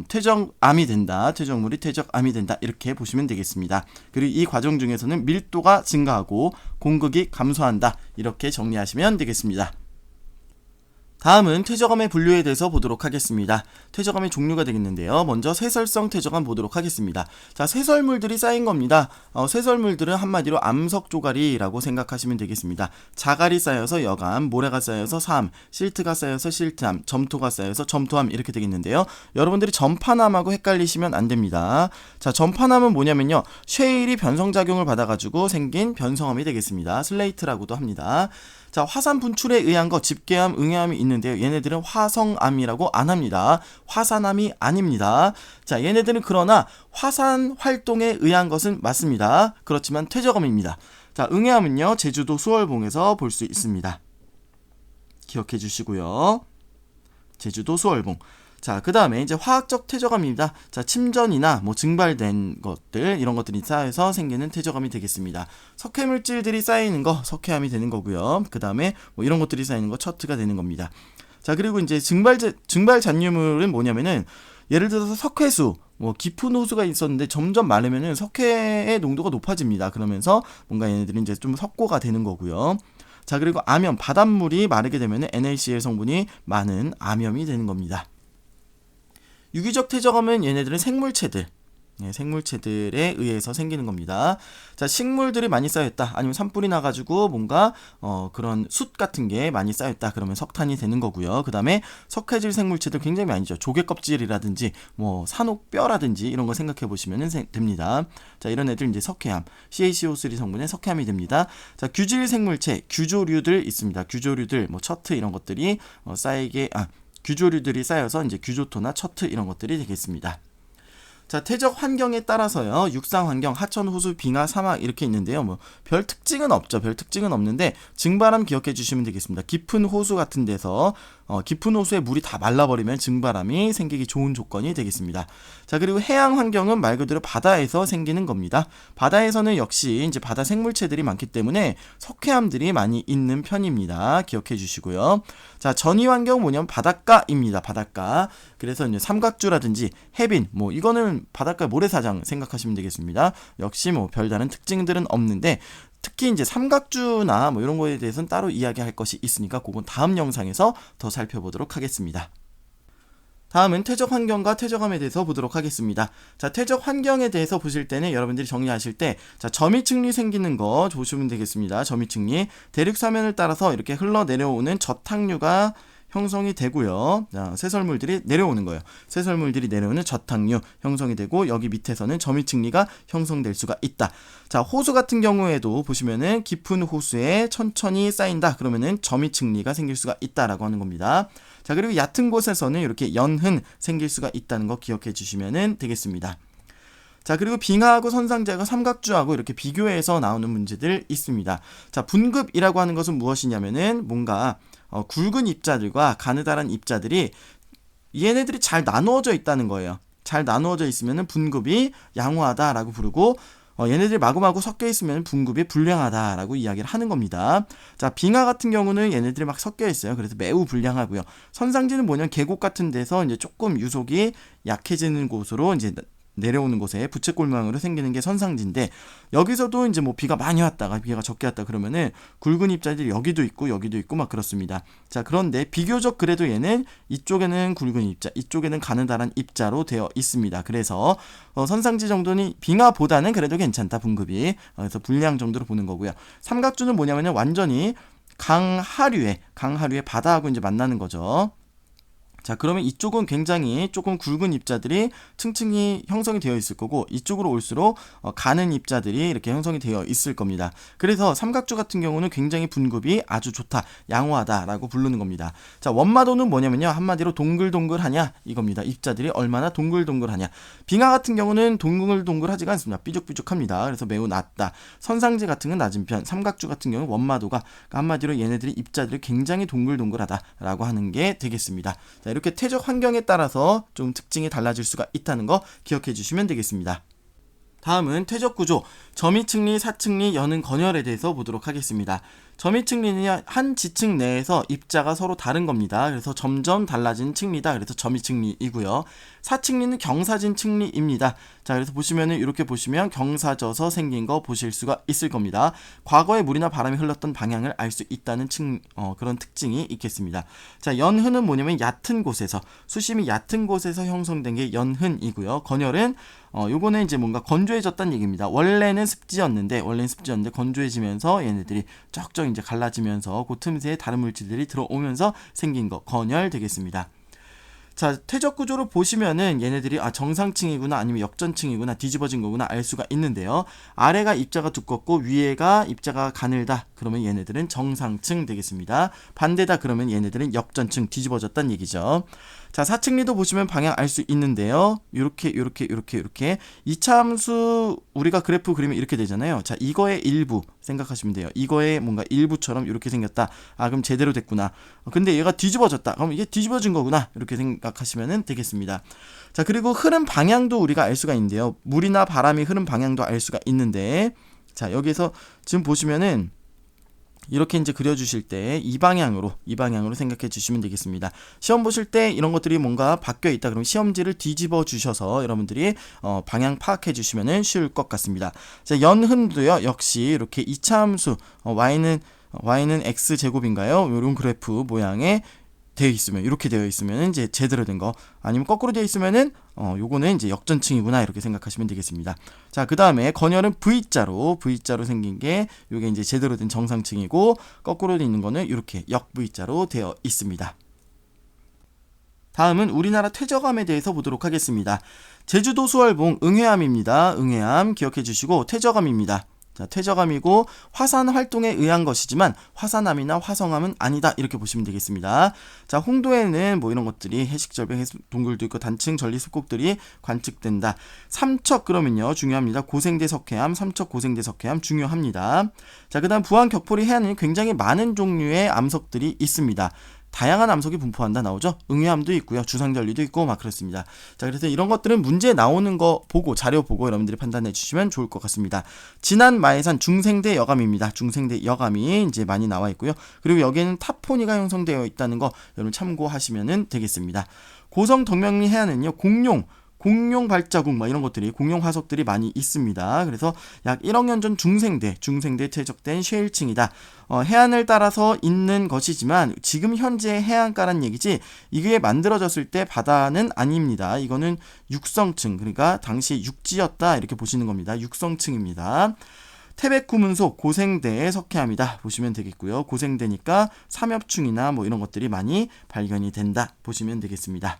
퇴적암이 된다. 퇴적물이 퇴적암이 된다. 이렇게 보시면 되겠습니다. 그리고 이 과정 중에서는 밀도가 증가하고 공극이 감소한다. 이렇게 정리하시면 되겠습니다. 다음은 퇴적암의 분류에 대해서 보도록 하겠습니다. 퇴적암의 종류가 되겠는데요. 먼저 쇄설성 퇴적암 보도록 하겠습니다. 자, 쇄설물들이 쌓인 겁니다. 쇄설물들은 한마디로 암석 조가리라고 생각하시면 되겠습니다. 자갈이 쌓여서 여감, 모래가 쌓여서 사암, 실트가 쌓여서 실트암, 점토가 쌓여서 점토암 이렇게 되겠는데요. 여러분들이 전파암하고 헷갈리시면 안 됩니다. 자, 전파암은 뭐냐면요, 쉐일이 변성작용을 받아가지고 생긴 변성암이 되겠습니다. 슬레이트라고도 합니다. 자, 화산 분출에 의한 거 집계암, 응해암이 있는데요. 얘네들은 화성암이라고 안 합니다. 화산암이 아닙니다. 자, 얘네들은 그러나 화산 활동에 의한 것은 맞습니다. 그렇지만 퇴적암입니다. 자, 응해암은요, 제주도 수월봉에서 볼 수 있습니다. 기억해 주시고요. 제주도 수월봉. 자, 그 다음에 이제 화학적 퇴적암입니다. 자, 침전이나 뭐 증발된 것들, 이런 것들이 쌓여서 생기는 퇴적암이 되겠습니다. 석회물질들이 쌓이는 거, 석회암이 되는 거고요. 그 다음에 뭐 이런 것들이 쌓이는 거, 처트가 되는 겁니다. 자, 그리고 이제 증발 잔유물은 뭐냐면은, 예를 들어서 석회수, 뭐 깊은 호수가 있었는데 점점 마르면은 석회의 농도가 높아집니다. 그러면서 뭔가 얘네들이 이제 좀 석고가 되는 거고요. 자, 그리고 암염, 바닷물이 마르게 되면은 NaCl 성분이 많은 암염이 되는 겁니다. 유기적 퇴적암은 얘네들은 생물체들, 생물체들에 의해서 생기는 겁니다. 자, 식물들이 많이 쌓였다, 아니면 산불이 나가지고 뭔가 그런 숯 같은 게 많이 쌓였다, 그러면 석탄이 되는 거고요. 그 다음에 석회질 생물체들 굉장히 많이 있죠. 조개 껍질이라든지 뭐 산옥뼈라든지 이런 거 생각해 보시면 됩니다. 자, 이런 애들 이제 석회암, CaCO3 성분의 석회암이 됩니다. 자, 규질 생물체, 규조류들 있습니다. 규조류들, 뭐 처트 이런 것들이 규조류들이 쌓여서 이제 규조토나 처트 이런 것들이 되겠습니다. 자, 퇴적 환경에 따라서요, 육상 환경, 하천, 호수, 빙하, 사막 이렇게 있는데요. 뭐 별 특징은 없죠. 별 특징은 없는데 증발암 기억해 주시면 되겠습니다. 깊은 호수 같은 데서 깊은 호수에 물이 다 말라버리면 증발암이 생기기 좋은 조건이 되겠습니다. 자, 그리고 해양 환경은 말 그대로 바다에서 생기는 겁니다. 바다에서는 역시 이제 바다 생물체들이 많기 때문에 석회암들이 많이 있는 편입니다. 기억해 주시고요. 자, 전이 환경은 뭐냐면 바닷가입니다. 바닷가. 그래서 이제 삼각주라든지 해빈, 뭐 이거는 바닷가 모래사장 생각하시면 되겠습니다. 역시 뭐 별다른 특징들은 없는데, 특히 이제 삼각주나 뭐 이런 거에 대해서는 따로 이야기할 것이 있으니까 그건 다음 영상에서 더 살펴보도록 하겠습니다. 다음은 퇴적 환경과 퇴적암에 대해서 보도록 하겠습니다. 자, 퇴적 환경에 대해서 보실 때는 여러분들이 정리하실 때, 자, 점이층리 생기는 거 보시면 되겠습니다. 점이층리, 대륙 사면을 따라서 이렇게 흘러내려오는 저탕류가 형성이 되고요. 자, 쇠설물들이 내려오는 거예요. 쇠설물들이 내려오는 저탕류 형성이 되고, 여기 밑에서는 점이층리가 형성될 수가 있다. 자, 호수 같은 경우에도 보시면은 깊은 호수에 천천히 쌓인다. 그러면은 점이층리가 생길 수가 있다라고 하는 겁니다. 자, 그리고 얕은 곳에서는 이렇게 연흔 생길 수가 있다는 거 기억해 주시면 되겠습니다. 자, 그리고 빙하하고 선상제가 삼각주하고 이렇게 비교해서 나오는 문제들 있습니다. 자, 분급이라고 하는 것은 무엇이냐면은 뭔가 굵은 입자들과 가느다란 입자들이 얘네들이 잘 나누어져 있다는 거예요. 잘 나누어져 있으면 분급이 양호하다라고 부르고, 얘네들이 마구마구 섞여 있으면 분급이 불량하다라고 이야기를 하는 겁니다. 자, 빙하 같은 경우는 얘네들이 막 섞여 있어요. 그래서 매우 불량하고요. 선상지는 뭐냐면 계곡 같은 데서 이제 조금 유속이 약해지는 곳으로 이제 내려오는 곳에 부채꼴망으로 생기는 게 선상지인데, 여기서도 이제 뭐 비가 많이 왔다가 비가 적게 왔다 그러면은 굵은 입자들이 여기도 있고 막 그렇습니다. 자, 그런데 비교적 그래도 얘는 이쪽에는 굵은 입자, 이쪽에는 가느다란 입자로 되어 있습니다. 그래서 선상지 정도는 빙하보다는 그래도 괜찮다, 분급이. 그래서 불량 정도로 보는 거고요. 삼각주는 뭐냐면요, 완전히 강하류에 바다하고 이제 만나는 거죠. 자, 그러면 이쪽은 굉장히 조금 굵은 입자들이 층층이 형성이 되어 있을 거고, 이쪽으로 올수록 가는 입자들이 이렇게 형성이 되어 있을 겁니다. 그래서 삼각주 같은 경우는 굉장히 분급이 아주 좋다, 양호하다라고 부르는 겁니다. 자, 원마도는 뭐냐면요, 한마디로 동글동글하냐 이겁니다. 입자들이 얼마나 동글동글하냐. 빙하 같은 경우는 동글동글하지가 않습니다. 삐죽삐죽합니다. 그래서 매우 낮다. 선상지 같은 건 낮은 편, 삼각주 같은 경우는 원마도가, 한마디로 얘네들이 입자들이 굉장히 동글동글하다라고 하는 게 되겠습니다. 자, 이렇게 퇴적 환경에 따라서 좀 특징이 달라질 수가 있다는 거 기억해 주시면 되겠습니다. 다음은 퇴적 구조, 점이층리, 사층리, 연은, 건열에 대해서 보도록 하겠습니다. 점이층리는 한 지층 내에서 입자가 서로 다른 겁니다. 그래서 점점 달라진 층리다. 그래서 점이층리이고요. 사층리는 경사진 층리입니다. 자, 그래서 보시면은 이렇게 보시면 경사져서 생긴 거 보실 수가 있을 겁니다. 과거에 물이나 바람이 흘렀던 방향을 알 수 있다는 그런 특징이 있겠습니다. 자, 연흔은 뭐냐면 얕은 곳에서, 수심이 얕은 곳에서 형성된 게 연흔이고요. 건열은 요거는 이제 뭔가 건조해졌다는 얘기입니다. 원래는 습지였는데 건조해지면서 얘네들이 쩍쩍 이제 갈라지면서 그 틈새에 다른 물질들이 들어오면서 생긴 거, 건열 되겠습니다. 자, 퇴적 구조를 보시면은 얘네들이 정상층이구나 아니면 역전층이구나 뒤집어진 거구나 알 수가 있는데요. 아래가 입자가 두껍고 위에가 입자가 가늘다. 그러면 얘네들은 정상층 되겠습니다. 반대다 그러면 얘네들은 역전층 뒤집어졌다는 얘기죠. 자, 사층리도 보시면 방향 알 수 있는데요. 요렇게 2차 함수 우리가 그래프 그리면 이렇게 되잖아요. 자, 이거의 일부 생각하시면 돼요. 이거의 뭔가 일부처럼 이렇게 생겼다. 그럼 제대로 됐구나. 근데 얘가 뒤집어졌다. 그럼 이게 뒤집어진 거구나. 이렇게 생각하시면 되겠습니다. 자, 그리고 흐름 방향도 우리가 알 수가 있는데요. 물이나 바람이 흐름 방향도 알 수가 있는데, 자, 여기서 지금 보시면은 이렇게 이제 그려주실 때 이 방향으로 생각해 주시면 되겠습니다. 시험 보실 때 이런 것들이 뭔가 바뀌어 있다 그러면 시험지를 뒤집어 주셔서 여러분들이 방향 파악해 주시면 쉬울 것 같습니다. 자, 연흔도요 역시 이렇게 2차 함수 y는 x제곱인가요? 이런 그래프 모양의 되어 있으면 이렇게 되어 있으면 이제 제대로 된 거, 아니면 거꾸로 되어 있으면은 요거는 이제 역전층이구나 이렇게 생각하시면 되겠습니다. 자, 그 다음에 건열은 V자로 생긴 게 요게 이제 제대로 된 정상층이고, 거꾸로 되어 있는 거는 이렇게 역 V자로 되어 있습니다. 다음은 우리나라 퇴적암에 대해서 보도록 하겠습니다. 제주도 수월봉 응해암입니다. 응해암 기억해 주시고 퇴적암입니다. 자, 퇴적암이고 화산 활동에 의한 것이지만 화산암이나 화성암은 아니다 이렇게 보시면 되겠습니다. 자, 홍도에는 뭐 이런 것들이 해식절벽 동굴도 있고 단층 전리 습곡들이 관측된다. 삼척 그러면요 중요합니다. 고생대 석회암, 삼척 고생대 석회암 중요합니다. 자, 그다음 부안 격포리 해안에는 굉장히 많은 종류의 암석들이 있습니다. 다양한 암석이 분포한다 나오죠. 응해암도 있고요. 주상절리도 있고 막 그렇습니다. 자, 그래서 이런 것들은 문제 나오는 거 보고 자료 보고 여러분들이 판단해 주시면 좋을 것 같습니다. 진안 마해산 중생대 여감입니다. 중생대 여감이 이제 많이 나와 있고요. 그리고 여기에는 타포니가 형성되어 있다는 거 여러분 참고하시면 되겠습니다. 고성 덕명리 해안은요 공룡 발자국 이런 것들이 공룡 화석들이 많이 있습니다. 그래서 약 1억 년 전 중생대 퇴적된 쉐일층이다. 해안을 따라서 있는 것이지만 지금 현재 해안가란 얘기지 이게 만들어졌을 때 바다는 아닙니다. 이거는 육성층, 그러니까 당시 육지였다 이렇게 보시는 겁니다. 육성층입니다. 태백구문속 고생대의 석회암이다 보시면 되겠고요. 고생대니까 삼엽충이나 뭐 이런 것들이 많이 발견이 된다 보시면 되겠습니다.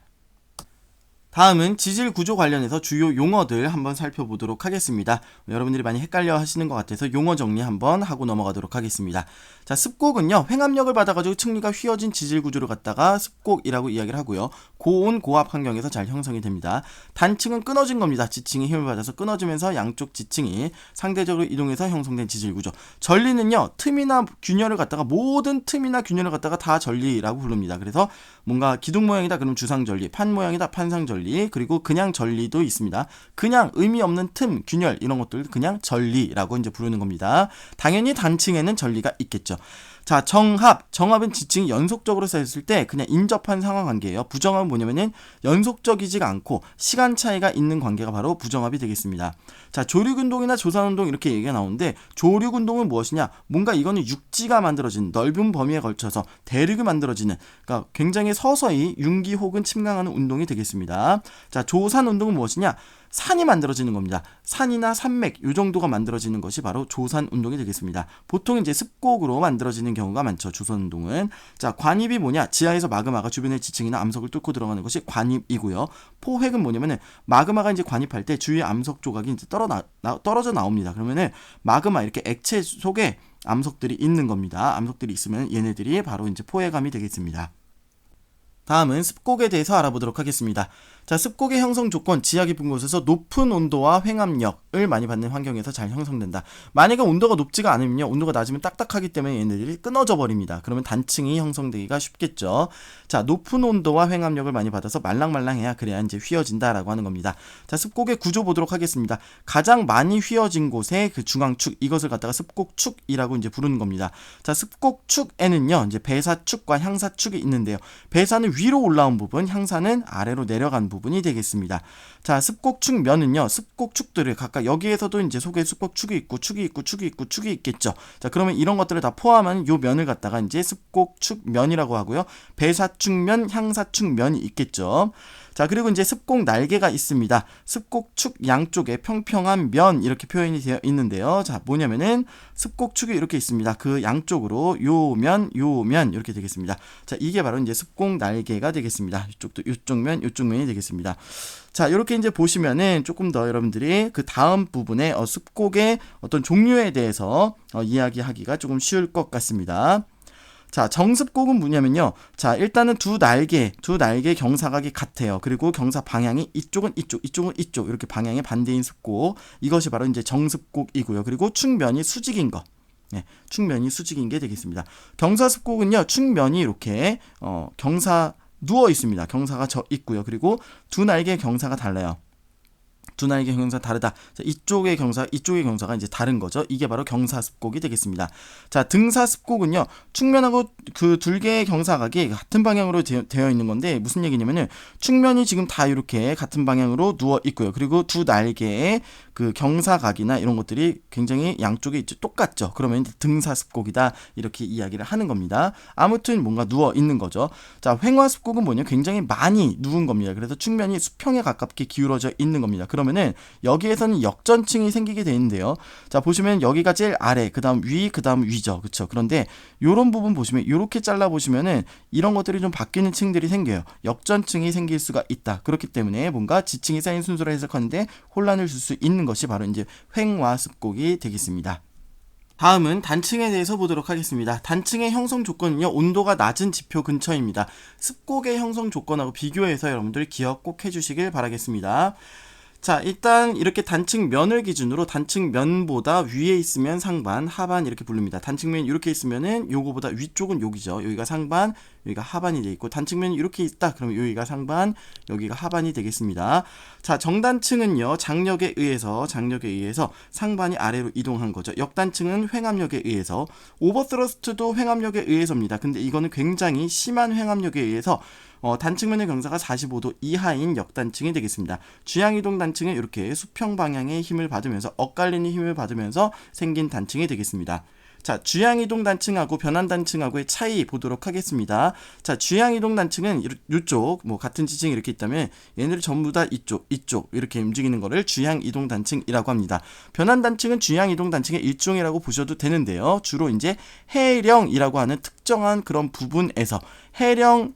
다음은 지질 구조 관련해서 주요 용어들 한번 살펴보도록 하겠습니다. 여러분들이 많이 헷갈려 하시는 것 같아서 용어 정리 한번 하고 넘어가도록 하겠습니다. 자, 습곡은요 횡압력을 받아가지고 층리가 휘어진 지질 구조를 갖다가 습곡이라고 이야기를 하고요. 고온 고압 환경에서 잘 형성이 됩니다. 단층은 끊어진 겁니다. 지층이 힘을 받아서 끊어지면서 양쪽 지층이 상대적으로 이동해서 형성된 지질 구조. 전리는요 틈이나 균열을 갖다가 모든 틈이나 균열을 갖다가 다 전리라고 부릅니다. 그래서 뭔가 기둥 모양이다 그러면 주상전리, 판 모양이다 판상전리, 그리고 그냥 전리도 있습니다. 그냥 의미 없는 틈, 균열 이런 것들 그냥 전리라고 이제 부르는 겁니다. 당연히 단층에는 전리가 있겠죠. 자, 정합은 지층이 연속적으로 쌓였을 때 그냥 인접한 상하 관계예요. 부정합은 뭐냐면은 연속적이지가 않고 시간 차이가 있는 관계가 바로 부정합이 되겠습니다. 자, 조류운동이나 조산운동 이렇게 얘기가 나오는데 조류운동은 무엇이냐? 뭔가 이거는 육지가 만들어진 넓은 범위에 걸쳐서 대륙이 만들어지는, 그러니까 굉장히 서서히 융기 혹은 침강하는 운동이 되겠습니다. 자, 조산운동은 무엇이냐? 산이 만들어지는 겁니다. 산이나 산맥 요 정도가 만들어지는 것이 바로 조산 운동이 되겠습니다. 보통 이제 습곡으로 만들어지는 경우가 많죠. 조산 운동은. 자, 관입이 뭐냐? 지하에서 마그마가 주변의 지층이나 암석을 뚫고 들어가는 것이 관입이고요. 포획은 뭐냐면은 마그마가 이제 관입할 때 주위에 암석 조각이 이제 떨어져 나옵니다. 그러면은 마그마 이렇게 액체 속에 암석들이 있는 겁니다. 암석들이 있으면 얘네들이 바로 이제 포획암이 되겠습니다. 다음은 습곡에 대해서 알아보도록 하겠습니다. 자, 습곡의 형성 조건, 지하 깊은 곳에서 높은 온도와 횡압력을 많이 받는 환경에서 잘 형성된다. 만약에 온도가 높지가 않으면요, 온도가 낮으면 딱딱하기 때문에 얘네들이 끊어져 버립니다. 그러면 단층이 형성되기가 쉽겠죠. 자, 높은 온도와 횡압력을 많이 받아서 말랑말랑해야 그래야 이제 휘어진다라고 하는 겁니다. 자, 습곡의 구조 보도록 하겠습니다. 가장 많이 휘어진 곳의 그 중앙축, 이것을 갖다가 습곡축이라고 이제 부르는 겁니다. 자, 습곡축에는요, 이제 배사축과 향사축이 있는데요. 배사는 위로 올라온 부분, 향사는 아래로 내려간 부분이 되겠습니다. 자, 습곡축 면은요, 습곡축들을 각각 여기에서도 이제 속에 습곡축이 있고 축이 있겠죠. 자, 그러면 이런 것들을 다 포함한 요 면을 갖다가 이제 습곡축 면이라고 하고요. 배사축면, 향사축 면이 있겠죠. 자, 그리고 이제 습곡 날개가 있습니다. 습곡 축 양쪽에 평평한 면 이렇게 표현이 되어 있는데요. 자, 뭐냐면은 습곡 축이 이렇게 있습니다. 그 양쪽으로 요 면 이렇게 되겠습니다. 자, 이게 바로 이제 습곡 날개가 되겠습니다. 이쪽도 이쪽 면이 되겠습니다. 자, 이렇게 이제 보시면은 조금 더 여러분들이 그 다음 부분에 습곡의 어떤 종류에 대해서 이야기하기가 조금 쉬울 것 같습니다. 자, 정습곡은 뭐냐면요. 자, 일단은 두 날개 경사각이 같아요. 그리고 경사 방향이 이쪽은 이쪽 이렇게 방향의 반대인 습곡. 이것이 바로 이제 정습곡이고요. 그리고 축면이 수직인 거. 네, 축면이 수직인 게 되겠습니다. 경사습곡은요. 축면이 이렇게 경사 누워 있습니다. 경사가 져 있고요. 그리고 두 날개의 경사가 달라요. 두 날개 경사 다르다. 자, 이쪽의 경사가 이제 다른 거죠. 이게 바로 경사습곡이 되겠습니다. 자, 등사습곡은요. 축면하고 그 둘 개의 경사각이 같은 방향으로 되어 있는 건데 무슨 얘기냐면은 축면이 지금 다 이렇게 같은 방향으로 누워 있고요. 그리고 두 날개의 그 경사각이나 이런 것들이 굉장히 양쪽에 똑같죠. 그러면 등사습곡이다 이렇게 이야기를 하는 겁니다. 아무튼 뭔가 누워 있는 거죠. 자, 횡화습곡은 뭐냐? 굉장히 많이 누운 겁니다. 그래서 축면이 수평에 가깝게 기울어져 있는 겁니다. 그러면은 여기에서는 역전층이 생기게 되는데요. 자, 보시면 여기가 제일 아래, 그다음 위, 그다음 위죠. 그렇죠? 그런데 요런 부분 보시면 이렇게 잘라 보시면은 이런 것들이 좀 바뀌는 층들이 생겨요. 역전층이 생길 수가 있다. 그렇기 때문에 뭔가 지층이 쌓인 순서로 해석하는데 혼란을 줄 수 있는 것이 바로 이제 횡화습곡이 되겠습니다. 다음은 단층에 대해서 보도록 하겠습니다. 단층의 형성 조건은요, 온도가 낮은 지표 근처입니다. 습곡의 형성 조건하고 비교해서 여러분들 기억 꼭 해주시길 바라겠습니다. 자, 일단 이렇게 단층 면을 기준으로 단층 면보다 위에 있으면 상반, 하반 이렇게 부릅니다. 단층면이 이렇게 있으면은 요거보다 위쪽은 여기죠. 여기가 상반, 여기가 하반이 돼 있고, 단층면이 이렇게 있다. 그러면 여기가 상반, 여기가 하반이 되겠습니다. 자, 정단층은요, 장력에 의해서 상반이 아래로 이동한 거죠. 역단층은 횡압력에 의해서, 오버스러스트도 횡압력에 의해서입니다. 근데 이거는 굉장히 심한 횡압력에 의해서 단층면의 경사가 45도 이하인 역단층이 되겠습니다. 주양이동 단층은 이렇게 수평 방향의 힘을 받으면서 엇갈리는 힘을 받으면서 생긴 단층이 되겠습니다. 자, 주양이동 단층하고 변환 단층하고의 차이 보도록 하겠습니다. 자, 주양이동 단층은 이쪽 같은 지층이 이렇게 있다면 얘네들 전부 다 이쪽 이렇게 움직이는 거를 주양이동 단층이라고 합니다. 변환 단층은 주양이동 단층의 일종이라고 보셔도 되는데요. 주로 이제 해령이라고 하는 특정한 그런 부분에서 해령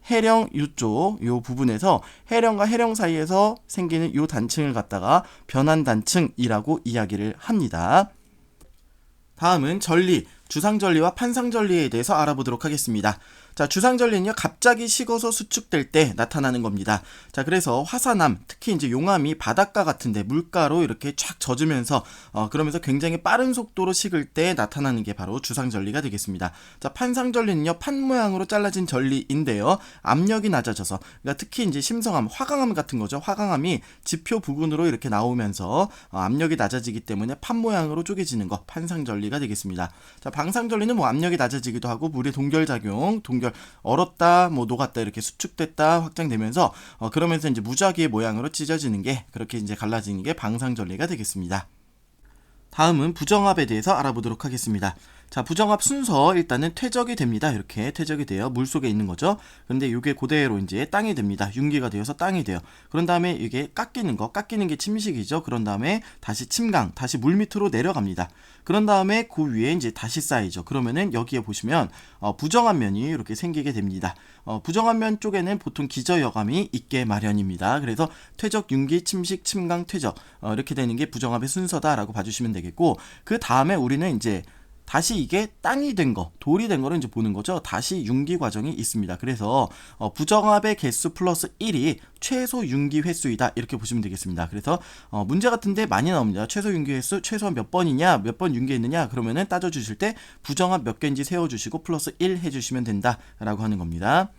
이쪽 요 부분에서 해령과 해령 사이에서 생기는 요 단층을 갖다가 변환 단층이라고 이야기를 합니다. 다음은 전리, 주상전리와 판상전리에 대해서 알아보도록 하겠습니다. 자, 주상전리는요, 갑자기 식어서 수축될 때 나타나는 겁니다. 자, 그래서 화산암, 특히 이제 용암이 바닷가 같은데 물가로 이렇게 쫙 젖으면서 그러면서 굉장히 빠른 속도로 식을 때 나타나는 게 바로 주상전리가 되겠습니다. 자, 판상전리는요, 판 모양으로 잘라진 전리인데요, 압력이 낮아져서, 그러니까 특히 이제 심성암, 화강암 같은 거죠. 화강암이 지표 부근으로 이렇게 나오면서 압력이 낮아지기 때문에 판 모양으로 쪼개지는 거, 판상전리가 되겠습니다. 자, 방상전리는 뭐 압력이 낮아지기도 하고 물의 동결작용, 얼었다, 녹았다 이렇게 수축됐다 확장되면서 그러면서 이제 무작위의 모양으로 찢어지는 게 그렇게 이제 갈라지는 게 방상전리가 되겠습니다. 다음은 부정압에 대해서 알아보도록 하겠습니다. 자, 부정압 순서 일단은 퇴적이 됩니다. 이렇게 퇴적이 돼요. 물 속에 있는 거죠. 그런데 이게 그대로 이제 땅이 됩니다. 융기가 되어서 땅이 돼요. 그런 다음에 이게 깎이는 게 침식이죠. 그런 다음에 다시 침강, 다시 물 밑으로 내려갑니다. 그런 다음에 그 위에 이제 다시 쌓이죠. 그러면은 여기에 보시면 부정압 면이 이렇게 생기게 됩니다. 부정압 면 쪽에는 보통 기저여감이 있게 마련입니다. 그래서 퇴적, 융기, 침식, 침강, 퇴적 이렇게 되는 게 부정압의 순서다라고 봐주시면 되겠고, 그 다음에 우리는 이제 다시 이게 땅이 된 거, 돌이 된 거를 이제 보는 거죠. 다시 융기 과정이 있습니다. 그래서 부정압의 개수 플러스 1이 최소 융기 횟수이다. 이렇게 보시면 되겠습니다. 그래서 문제 같은데 많이 나옵니다. 최소 융기 횟수 최소한 몇 번이냐, 몇 번 융기했느냐, 그러면은 따져주실 때 부정압 몇 개인지 세워주시고 플러스 1 해주시면 된다라고 하는 겁니다.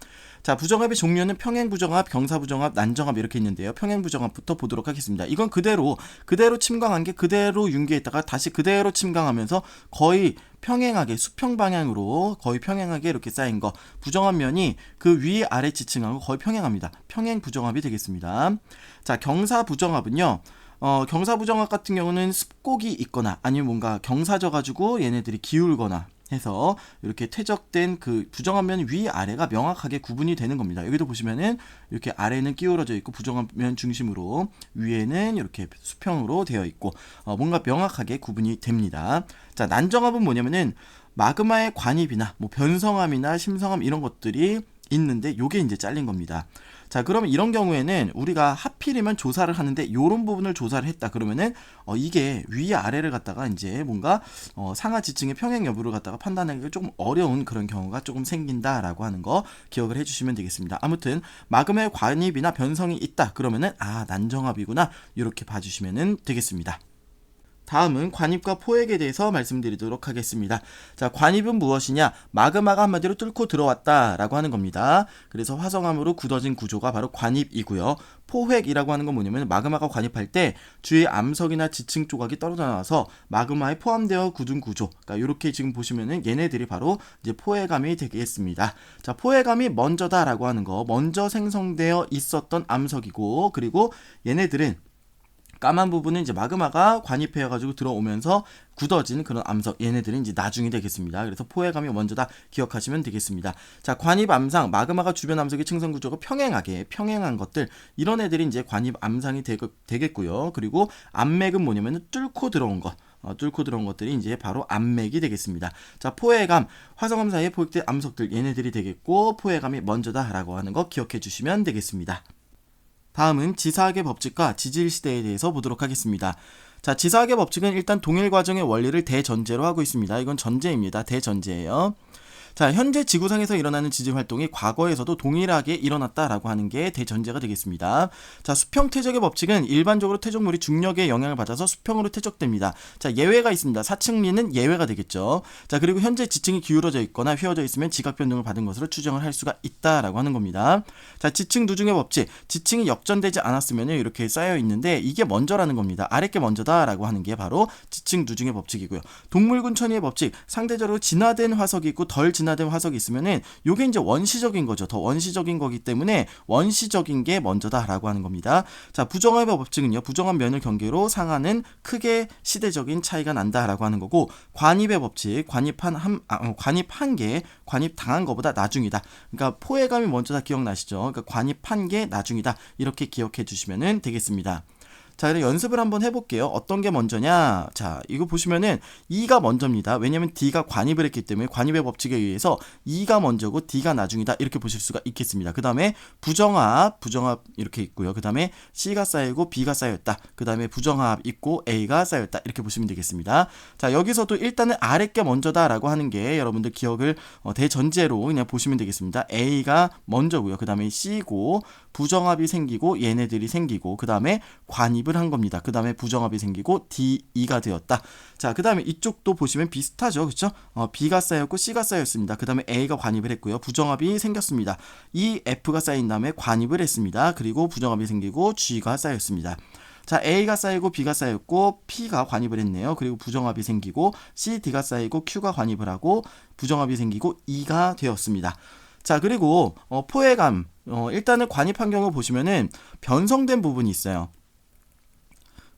자, 부정압의 종류는 평행부정압, 경사부정압, 난정압 이렇게 있는데요. 평행부정압부터 보도록 하겠습니다. 이건 그대로 침강한 게 그대로 융기했다가 다시 그대로 침강하면서 거의 평행하게 수평 방향으로 거의 평행하게 이렇게 쌓인 거, 부정압 면이 그 위 아래 지층하고 거의 평행합니다. 평행부정압이 되겠습니다. 자, 경사부정압은요, 경사부정압 같은 경우는 습곡이 있거나 아니면 뭔가 경사져 가지고 얘네들이 기울거나 해서 이렇게 퇴적된 그 부정한 면 위아래가 명확하게 구분이 되는 겁니다. 여기도 보시면은 이렇게 아래는 기울어져 있고 부정한 면 중심으로 위에는 이렇게 수평으로 되어 있고 뭔가 명확하게 구분이 됩니다. 자, 난정압은 뭐냐면은 마그마의 관입이나 뭐 변성함이나 심성함 이런 것들이 있는데 요게 이제 잘린 겁니다. 자, 그러면 이런 경우에는 우리가 하필이면 조사를 하는데 요런 부분을 조사를 했다 그러면은 이게 위아래를 갖다가 이제 뭔가 상하 지층의 평행 여부를 갖다가 판단하기가 조금 어려운 그런 경우가 조금 생긴다라고 하는 거 기억을 해주시면 되겠습니다. 아무튼 마그마의 관입이나 변성이 있다 그러면은 난정압이구나 이렇게 봐주시면 되겠습니다. 다음은 관입과 포획에 대해서 말씀드리도록 하겠습니다. 자, 관입은 무엇이냐? 마그마가 한마디로 뚫고 들어왔다라고 하는 겁니다. 그래서 화성암으로 굳어진 구조가 바로 관입이고요. 포획이라고 하는 건 뭐냐면 마그마가 관입할 때 주위의 암석이나 지층 조각이 떨어져 나와서 마그마에 포함되어 굳은 구조. 그러니까 이렇게 지금 보시면은 얘네들이 바로 이제 포획암이 되겠습니다. 자, 포획암이 먼저다라고 하는 거, 먼저 생성되어 있었던 암석이고, 그리고 얘네들은 까만 부분은 이제 마그마가 관입해가지고 들어오면서 굳어진 그런 암석, 얘네들은 이제 나중이 되겠습니다. 그래서 포획암이 먼저다 기억하시면 되겠습니다. 자, 관입 암상, 마그마가 주변 암석의 층성 구조가 평행한 것들, 이런 애들이 이제 관입 암상이 되겠고요. 그리고 암맥은 뭐냐면 뚫고 들어온 것. 뚫고 들어온 것들이 이제 바로 암맥이 되겠습니다. 자, 포획암, 화성암 사이에 포획된 암석들, 얘네들이 되겠고, 포획암이 먼저다라고 하는 거 기억해 주시면 되겠습니다. 다음은 지사학의 법칙과 지질시대에 대해서 보도록 하겠습니다. 자, 지사학의 법칙은 일단 동일 과정의 원리를 대전제로 하고 있습니다. 이건 전제입니다. 대전제예요. 자, 현재 지구상에서 일어나는 지질 활동이 과거에서도 동일하게 일어났다라고 하는 게 대전제가 되겠습니다. 자, 수평 퇴적의 법칙은 일반적으로 퇴적물이 중력의 영향을 받아서 수평으로 퇴적됩니다. 자, 예외가 있습니다. 사층리는 예외가 되겠죠. 자, 그리고 현재 지층이 기울어져 있거나 휘어져 있으면 지각 변동을 받은 것으로 추정을 할 수가 있다라고 하는 겁니다. 자, 지층 누중의 법칙, 지층이 역전되지 않았으면 이렇게 쌓여 있는데 이게 먼저라는 겁니다. 아랫게 먼저다라고 하는 게 바로 지층 누중의 법칙이고요. 동물군 천위의 법칙, 상대적으로 진화된 화석이 있고 덜 진화된 화석이 있으면은 요게 이제 원시적인 거죠. 더 원시적인 거기 때문에 원시적인 게 먼저다라고 하는 겁니다. 자, 부정합의 법칙은요. 부정한 면을 경계로 상하는 크게 시대적인 차이가 난다라고 하는 거고, 관입의 법칙, 관입한 게 관입당한 거보다 나중이다. 그러니까 포획암이 먼저다 기억나시죠? 그러니까 관입한 게 나중이다. 이렇게 기억해 주시면 되겠습니다. 자, 그럼 연습을 한번 해볼게요. 어떤 게 먼저냐? 자, 이거 보시면은 E가 먼저입니다. 왜냐면 D가 관입을 했기 때문에 관입의 법칙에 의해서 E가 먼저고 D가 나중이다. 이렇게 보실 수가 있겠습니다. 그 다음에 부정합 이렇게 있고요. 그 다음에 C가 쌓이고 B가 쌓였다. 그 다음에 부정합 있고 A가 쌓였다. 이렇게 보시면 되겠습니다. 자, 여기서도 일단은 아래 게 먼저다라고 하는 게 여러분들 기억을 대전제로 그냥 보시면 되겠습니다. A가 먼저고요. 그 다음에 C고 부정합이 생기고 얘네들이 생기고 그 다음에 관입을 한 겁니다. 그 다음에 부정합이 생기고 D2가 되었다. 자, 그 다음에 이쪽도 보시면 비슷하죠. 그렇죠? B가 쌓였고 C가 쌓였습니다. 그 다음에 A가 관입을 했고요. 부정합이 생겼습니다. 이 F가 쌓인 다음에 관입을 했습니다. 그리고 부정합이 생기고 G가 쌓였습니다. 자, A가 쌓이고 B가 쌓였고 P가 관입을 했네요. 그리고 부정합이 생기고 C, D가 쌓이고 Q가 관입을 하고 부정합이 생기고 E가 되었습니다. 자, 그리고 포획암, 일단은 관입한 경우 보시면은 변성된 부분이 있어요.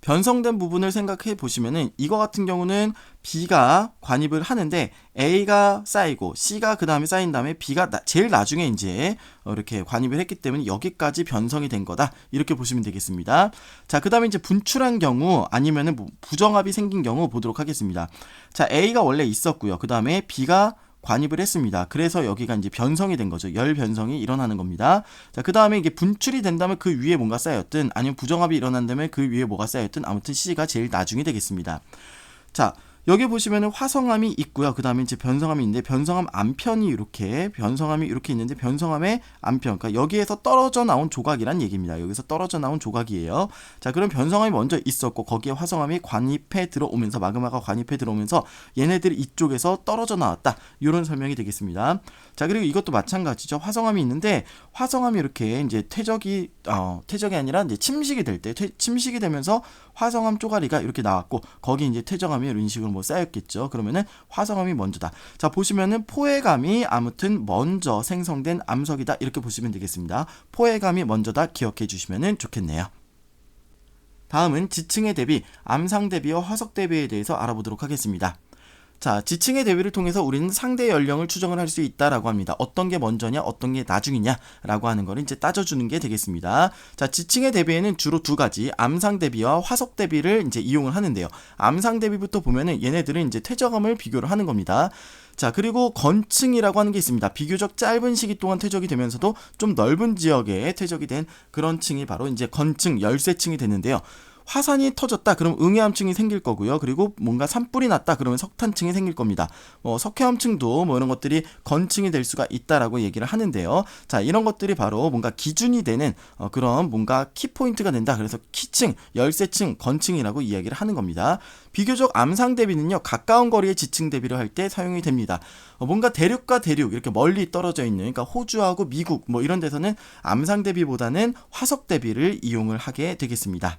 변성된 부분을 생각해 보시면은 이거 같은 경우는 B가 관입을 하는데 A가 쌓이고 C가 그 다음에 쌓인 다음에 B가 제일 나중에 이제 이렇게 관입을 했기 때문에 여기까지 변성이 된 거다. 이렇게 보시면 되겠습니다. 자, 그 다음에 이제 분출한 경우 아니면은 부정합이 생긴 경우 보도록 하겠습니다. 자, A가 원래 있었고요. 그 다음에 B가 관입을 했습니다. 그래서 여기가 이제 변성이 된 거죠. 열 변성이 일어나는 겁니다. 자, 그 다음에 이게 분출이 된다면 그 위에 뭔가 쌓였든 아니면 부정합이 일어난다면 그 위에 뭐가 쌓였든 아무튼 C가 제일 나중이 되겠습니다. 자, 여기 보시면은 화성암이 있고요. 그 다음에 이제 변성암이 있는데 변성암 암편이 이렇게 있는데 변성암의 암편, 그러니까 여기에서 떨어져 나온 조각이란 얘기입니다. 여기서 떨어져 나온 조각이에요. 자, 그럼 변성암이 먼저 있었고 거기에 화성암이 관입해 들어오면서 마그마가 관입해 들어오면서 얘네들이 이쪽에서 떨어져 나왔다. 이런 설명이 되겠습니다. 자, 그리고 이것도 마찬가지죠. 화성암이 있는데 화성암이 이렇게 이제 퇴적이 아니라 이제 침식이 될 때 침식이 되면서 화성암 쪼가리가 이렇게 나왔고 거기 이제 퇴적암이 이런 식으로 뭐 쌓였겠죠. 그러면은 화성암이 먼저다. 자, 보시면은 포획암이 아무튼 먼저 생성된 암석이다. 이렇게 보시면 되겠습니다. 포획암이 먼저다 기억해 주시면은 좋겠네요. 다음은 지층의 대비, 암상 대비와 화석 대비에 대해서 알아보도록 하겠습니다. 자, 지층의 대비를 통해서 우리는 상대 연령을 추정을 할 수 있다라고 합니다. 어떤 게 먼저냐, 어떤 게 나중이냐라고 하는 거를 이제 따져주는 게 되겠습니다. 자, 지층의 대비에는 주로 두 가지, 암상 대비와 화석 대비를 이제 이용을 하는데요. 암상 대비부터 보면은 얘네들은 이제 퇴적암을 비교를 하는 겁니다. 자, 그리고 건층이라고 하는 게 있습니다. 비교적 짧은 시기 동안 퇴적이 되면서도 좀 넓은 지역에 퇴적이 된 그런 층이 바로 이제 건층, 열쇠층이 되는데요. 화산이 터졌다 그럼 응해암층이 생길 거고요. 그리고 뭔가 산불이 났다 그러면 석탄층이 생길 겁니다. 석회암층도 뭐 이런 것들이 건층이 될 수가 있다라고 얘기를 하는데요. 자, 이런 것들이 바로 뭔가 기준이 되는 그런 뭔가 키포인트가 된다. 그래서 키층, 열쇠층, 건층이라고 이야기를 하는 겁니다. 비교적 암상 대비는요, 가까운 거리의 지층 대비를 할 때 사용이 됩니다. 뭔가 대륙과 대륙 이렇게 멀리 떨어져 있는, 그러니까 호주하고 미국 뭐 이런 데서는 암상 대비보다는 화석 대비를 이용을 하게 되겠습니다.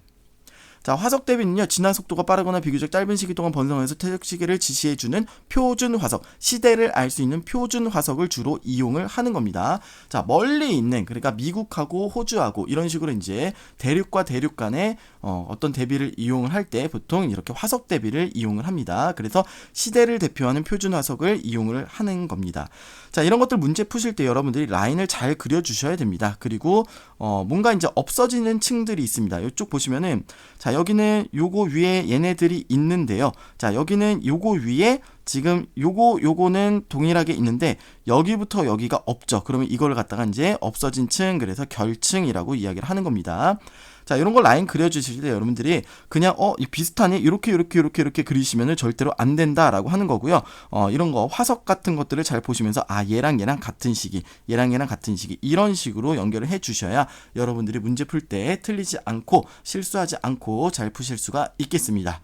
자, 화석 대비는요, 진화 속도가 빠르거나 비교적 짧은 시기 동안 번성해서 퇴적 시기를 지시해주는 표준 화석, 시대를 알 수 있는 표준 화석을 주로 이용을 하는 겁니다. 자, 멀리 있는, 그러니까 미국하고 호주하고 이런 식으로 이제 대륙과 대륙 간의 어떤 대비를 이용을 할 때 보통 이렇게 화석 대비를 이용을 합니다. 그래서 시대를 대표하는 표준 화석을 이용을 하는 겁니다. 자, 이런 것들 문제 푸실 때 여러분들이 라인을 잘 그려주셔야 됩니다. 그리고 뭔가 이제 없어지는 층들이 있습니다. 이쪽 보시면은, 자, 여기는 요거 위에 얘네들이 있는데요. 자, 여기는 요거 위에 지금 요거는 동일하게 있는데 여기부터 여기가 없죠. 그러면 이걸 갖다가 이제 없어진 층, 그래서 결층이라고 이야기를 하는 겁니다. 자, 이런 거 라인 그려주실 때 여러분들이 그냥 비슷하네 이렇게 그리시면은 절대로 안 된다라고 하는 거고요. 이런 거 화석 같은 것들을 잘 보시면서 얘랑 같은 시기, 얘랑 같은 시기 이런 식으로 연결을 해 주셔야 여러분들이 문제 풀 때 틀리지 않고 실수하지 않고 잘 푸실 수가 있겠습니다.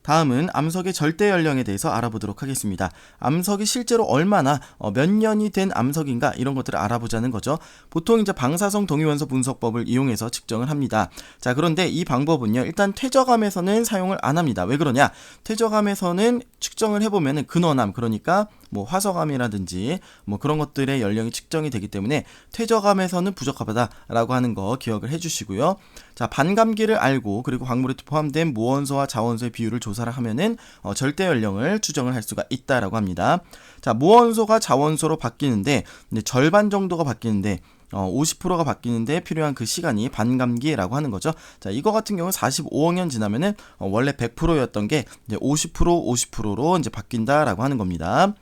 다음은 암석의 절대 연령에 대해서 알아보도록 하겠습니다. 암석이 실제로 얼마나 몇 년이 된 암석인가 이런 것들을 알아보자는 거죠. 보통 이제 방사성 동위원소 분석법을 이용해서 측정을 합니다. 자, 그런데 이 방법은요, 일단 퇴적암에서는 사용을 안 합니다. 왜 그러냐? 퇴적암에서는 측정을 해보면은 근원암, 그러니까 뭐 화석암이라든지 뭐 그런 것들의 연령이 측정이 되기 때문에 퇴적암에서는 부적합하다라고 하는 거 기억을 해주시고요. 자, 반감기를 알고 그리고 광물에 포함된 모원소와 자원소의 비율을 조사를 하면은 절대 연령을 추정을 할 수가 있다라고 합니다. 자, 모원소가 자원소로 바뀌는데 절반 정도가 바뀌는데 50%가 바뀌는데 필요한 그 시간이 반감기라고 하는 거죠. 자, 이거 같은 경우는 45억 년 지나면은 원래 100%였던 게 이제 50%로 이제 바뀐다라고 하는 겁니다.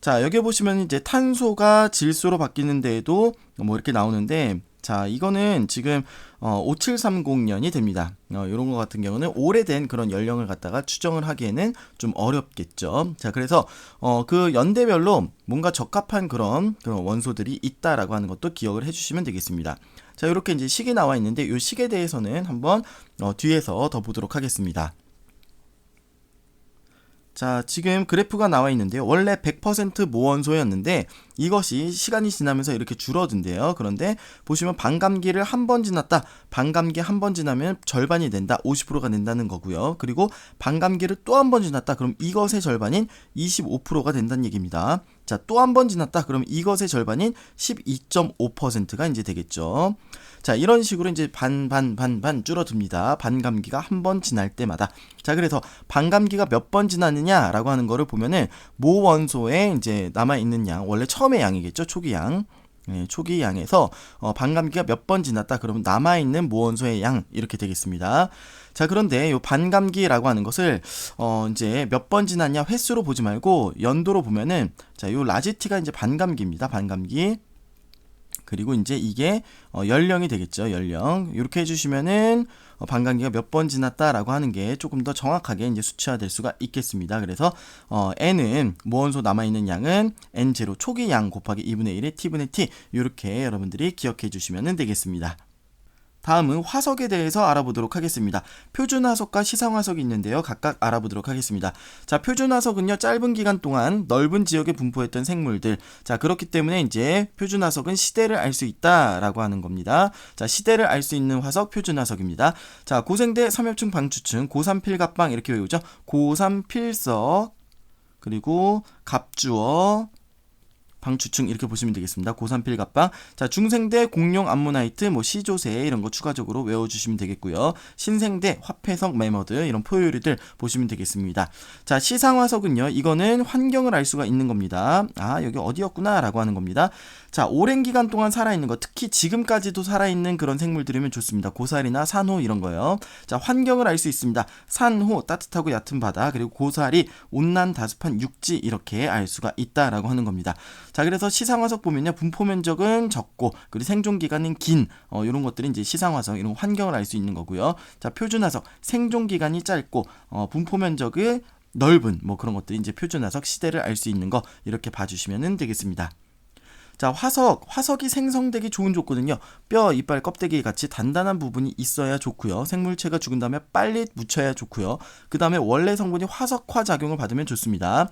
자, 여기 보시면 이제 탄소가 질소로 바뀌는 데에도 뭐 이렇게 나오는데, 자, 이거는 지금 5730년이 됩니다. 이런 거 같은 경우는 오래된 그런 연령을 갖다가 추정을 하기에는 좀 어렵겠죠. 자, 그래서 그 연대별로 뭔가 적합한 그런 원소들이 있다라고 하는 것도 기억을 해주시면 되겠습니다. 자, 이렇게 이제 식이 나와 있는데 이 식에 대해서는 한번 뒤에서 더 보도록 하겠습니다. 자, 지금 그래프가 나와 있는데요. 원래 100% 모원소였는데 이것이 시간이 지나면서 이렇게 줄어든대요. 그런데 보시면 반감기를 한 번 지났다. 반감기 한 번 지나면 절반이 된다. 50%가 된다는 거고요. 그리고 반감기를 또 한 번 지났다. 그럼 이것의 절반인 25%가 된다는 얘기입니다. 자, 또 한 번 지났다. 그럼 이것의 절반인 12.5%가 이제 되겠죠. 자, 이런 식으로 이제 반 줄어듭니다. 반감기가 한 번 지날 때마다. 자, 그래서 반감기가 몇 번 지났느냐라고 하는 거를 보면은 모 원소에 이제 남아 있는 양, 원래 처음의 양이겠죠, 초기 양. 초기 양에서 반감기가 몇 번 지났다 그러면 남아 있는 모 원소의 양 이렇게 되겠습니다. 자, 그런데 요 반감기라고 하는 것을 이제 몇 번 지났냐 횟수로 보지 말고 연도로 보면은, 자, 요 라지티가 이제 반감기입니다. 반감기. 그리고 이제 이게 연령이 되겠죠. 연령. 이렇게 해주시면은 반감기가 몇 번 지났다라고 하는 게 조금 더 정확하게 이제 수치화될 수가 있겠습니다. 그래서 n은 모원소 남아있는 양은 n0 초기 양 곱하기 2분의 1의 t분의 t, 이렇게 여러분들이 기억해 주시면 되겠습니다. 다음은 화석에 대해서 알아보도록 하겠습니다. 표준화석과 시상화석이 있는데요. 각각 알아보도록 하겠습니다. 자, 표준화석은요, 짧은 기간 동안 넓은 지역에 분포했던 생물들. 자, 그렇기 때문에 이제 표준화석은 시대를 알 수 있다라고 하는 겁니다. 자, 시대를 알 수 있는 화석 표준화석입니다. 자, 고생대, 삼엽층, 방추층, 고산필갑방 이렇게 외우죠. 고산필석, 그리고 갑주어, 방추충 이렇게 보시면 되겠습니다. 고산필갑방. 자, 중생대 공룡 암모나이트, 뭐 시조새 이런 거 추가적으로 외워주시면 되겠고요. 신생대 화폐석 매머드 이런 포유류들 보시면 되겠습니다. 자, 시상화석은요, 이거는 환경을 알 수가 있는 겁니다. 아, 여기 어디였구나 라고 하는 겁니다. 자, 오랜 기간 동안 살아있는 거, 특히 지금까지도 살아있는 그런 생물들이면 좋습니다. 고사리나 산호 이런 거요. 자, 환경을 알 수 있습니다. 산호, 따뜻하고 얕은 바다, 그리고 고사리, 온난 다습한 육지 이렇게 알 수가 있다라고 하는 겁니다. 자, 그래서 시상화석 보면요, 분포 면적은 적고 그리고 생존 기간은 긴 이런 것들이 이제 시상화석 이런 환경을 알 수 있는 거고요. 자, 표준화석 생존 기간이 짧고 분포 면적이 넓은 뭐 그런 것들이 이제 표준화석 시대를 알 수 있는 거 이렇게 봐주시면 되겠습니다. 자, 화석이 생성되기 좋은 조건은요, 뼈, 이빨, 껍데기 같이 단단한 부분이 있어야 좋고요. 생물체가 죽은 다음에 빨리 묻혀야 좋고요. 그 다음에 원래 성분이 화석화 작용을 받으면 좋습니다.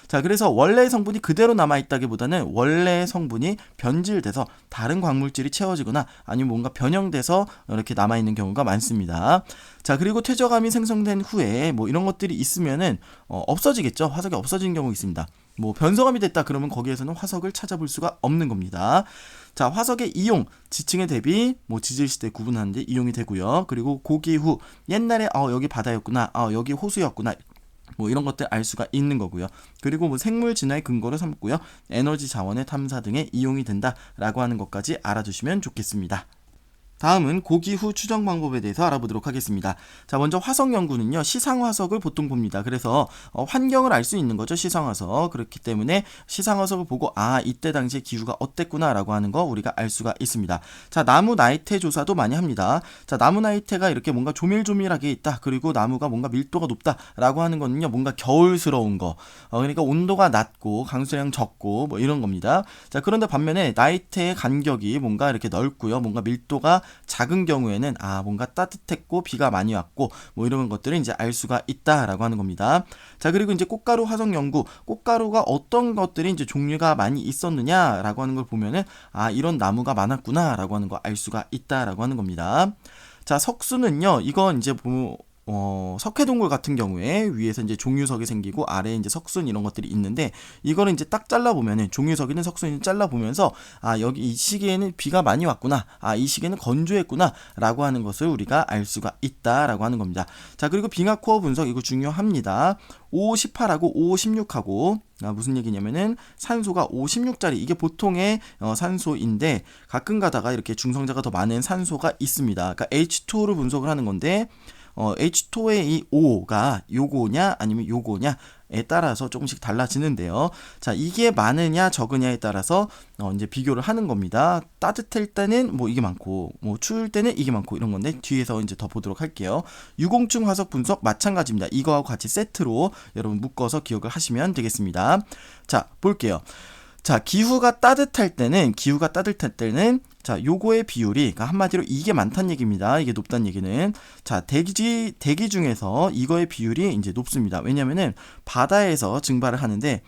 자, 그래서 원래 성분이 그대로 남아있다기보다는 원래 성분이 변질돼서 다른 광물질이 채워지거나 아니면 뭔가 변형돼서 이렇게 남아있는 경우가 많습니다. 자, 그리고 퇴적암이 생성된 후에 뭐 이런 것들이 있으면은 없어지겠죠. 화석이 없어지는 경우가 있습니다. 뭐 변성암이 됐다 그러면 거기에서는 화석을 찾아볼 수가 없는 겁니다. 자, 화석의 이용, 지층에 대비 뭐 지질시대 구분하는데 이용이 되고요. 그리고 고기 후 옛날에 여기 바다였구나, 여기 호수였구나, 뭐 이런 것들 알 수가 있는 거고요. 그리고 뭐 생물 진화의 근거로 삼고요. 에너지 자원의 탐사 등에 이용이 된다라고 하는 것까지 알아두시면 좋겠습니다. 다음은 고기 후 추정 방법에 대해서 알아보도록 하겠습니다. 자, 먼저 화석 연구는요, 시상화석을 보통 봅니다. 그래서 환경을 알 수 있는 거죠, 시상화석. 그렇기 때문에 시상화석을 보고 이때 당시에 기후가 어땠구나 라고 하는 거 우리가 알 수가 있습니다. 자, 나무 나이테 조사도 많이 합니다. 자, 나무 나이테가 이렇게 뭔가 조밀조밀하게 있다, 그리고 나무가 뭔가 밀도가 높다 라고 하는 거는요, 뭔가 겨울스러운 거, 그러니까 온도가 낮고 강수량 적고 뭐 이런 겁니다. 자, 그런데 반면에 나이테의 간격이 뭔가 이렇게 넓고요, 뭔가 밀도가 작은 경우에는 뭔가 따뜻했고 비가 많이 왔고 뭐 이런 것들을 이제 알 수가 있다라고 하는 겁니다. 자, 그리고 이제 꽃가루 화석 연구, 꽃가루가 어떤 것들이 이제 종류가 많이 있었느냐라고 하는 걸 보면은 이런 나무가 많았구나라고 하는 거 알 수가 있다라고 하는 겁니다. 자, 석수는요, 이건 이제 석회동굴 같은 경우에 위에서 이제 종유석이 생기고 아래에 이제 석순 이런 것들이 있는데, 이거는 이제 딱 잘라보면은 종유석이는 석순이 잘라보면서 여기 이 시기에는 비가 많이 왔구나, 이 시기에는 건조했구나 라고 하는 것을 우리가 알 수가 있다라고 하는 겁니다. 자, 그리고 빙하 코어 분석 이거 중요합니다. O18하고 O16하고 무슨 얘기냐면은 산소가 O16짜리, 이게 보통의 산소인데 가끔 가다가 이렇게 중성자가 더 많은 산소가 있습니다. 그러니까 H2O를 분석을 하는 건데 H2의 이 O가 요거냐 아니면 요거냐에 따라서 조금씩 달라지는데요. 자, 이게 많으냐 적으냐에 따라서 이제 비교를 하는 겁니다. 따뜻할 때는 뭐 이게 많고 뭐 추울 때는 이게 많고 이런 건데 뒤에서 이제 더 보도록 할게요. 유공층 화석 분석 마찬가지입니다. 이거하고 같이 세트로 여러분 묶어서 기억을 하시면 되겠습니다. 자, 볼게요. 자, 기후가 따뜻할 때는 자, 요거의 비율이, 그러니까 한마디로 이게 많다는 얘기입니다. 이게 높다는 얘기는. 자, 대기 중에서 이거의 비율이 이제 높습니다. 왜냐면은 바다에서 증발을 하는데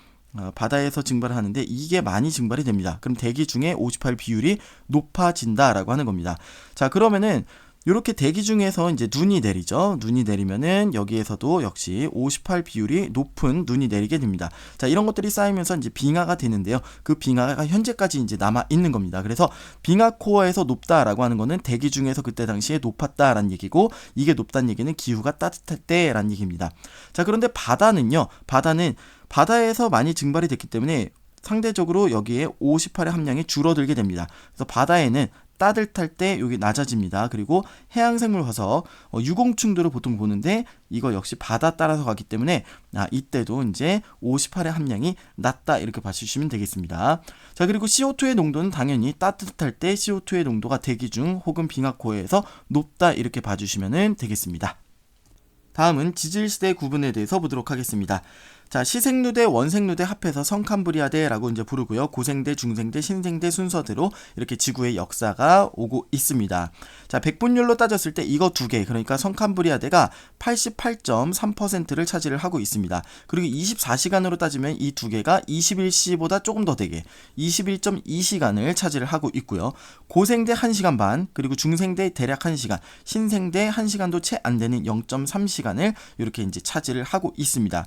이게 많이 증발이 됩니다. 그럼 대기 중에 58 비율이 높아진다라고 하는 겁니다. 자, 그러면은 이렇게 대기 중에서 이제 눈이 내리죠. 눈이 내리면은 여기에서도 역시 58 비율이 높은 눈이 내리게 됩니다. 자, 이런 것들이 쌓이면서 이제 빙하가 되는데요. 그 빙하가 현재까지 이제 남아 있는 겁니다. 그래서 빙하 코어에서 높다라고 하는 거는 대기 중에서 그때 당시에 높았다라는 얘기고, 이게 높다는 얘기는 기후가 따뜻할 때라는 얘기입니다. 자, 그런데 바다는 바다에서 많이 증발이 됐기 때문에 상대적으로 여기에 58의 함량이 줄어들게 됩니다. 그래서 바다에는 따뜻할 때 여기 낮아집니다. 그리고 해양생물 화석 유공충들을 보통 보는데 이거 역시 바다 따라서 가기 때문에 이때도 이제 58의 함량이 낮다 이렇게 봐주시면 되겠습니다. 자, 그리고 CO2의 농도는 당연히 따뜻할 때 CO2의 농도가 대기 중 혹은 빙하코어에서 높다 이렇게 봐주시면 되겠습니다. 다음은 지질시대 구분에 대해서 보도록 하겠습니다. 자, 시생누대, 원생누대 합해서 성캄브리아대라고 이제 부르고요. 고생대, 중생대, 신생대 순서대로 이렇게 지구의 역사가 오고 있습니다. 자, 백분율로 따졌을 때 이거 두 개, 그러니까 성캄브리아대가 88.3%를 차지를 하고 있습니다. 그리고 24시간으로 따지면 이 두 개가 21시보다 조금 더 되게 21.2시간을 차지를 하고 있고요. 고생대 1시간 반, 그리고 중생대 대략 1시간, 신생대 1시간도 채 안 되는 0.3시간을 이렇게 이제 차지를 하고 있습니다.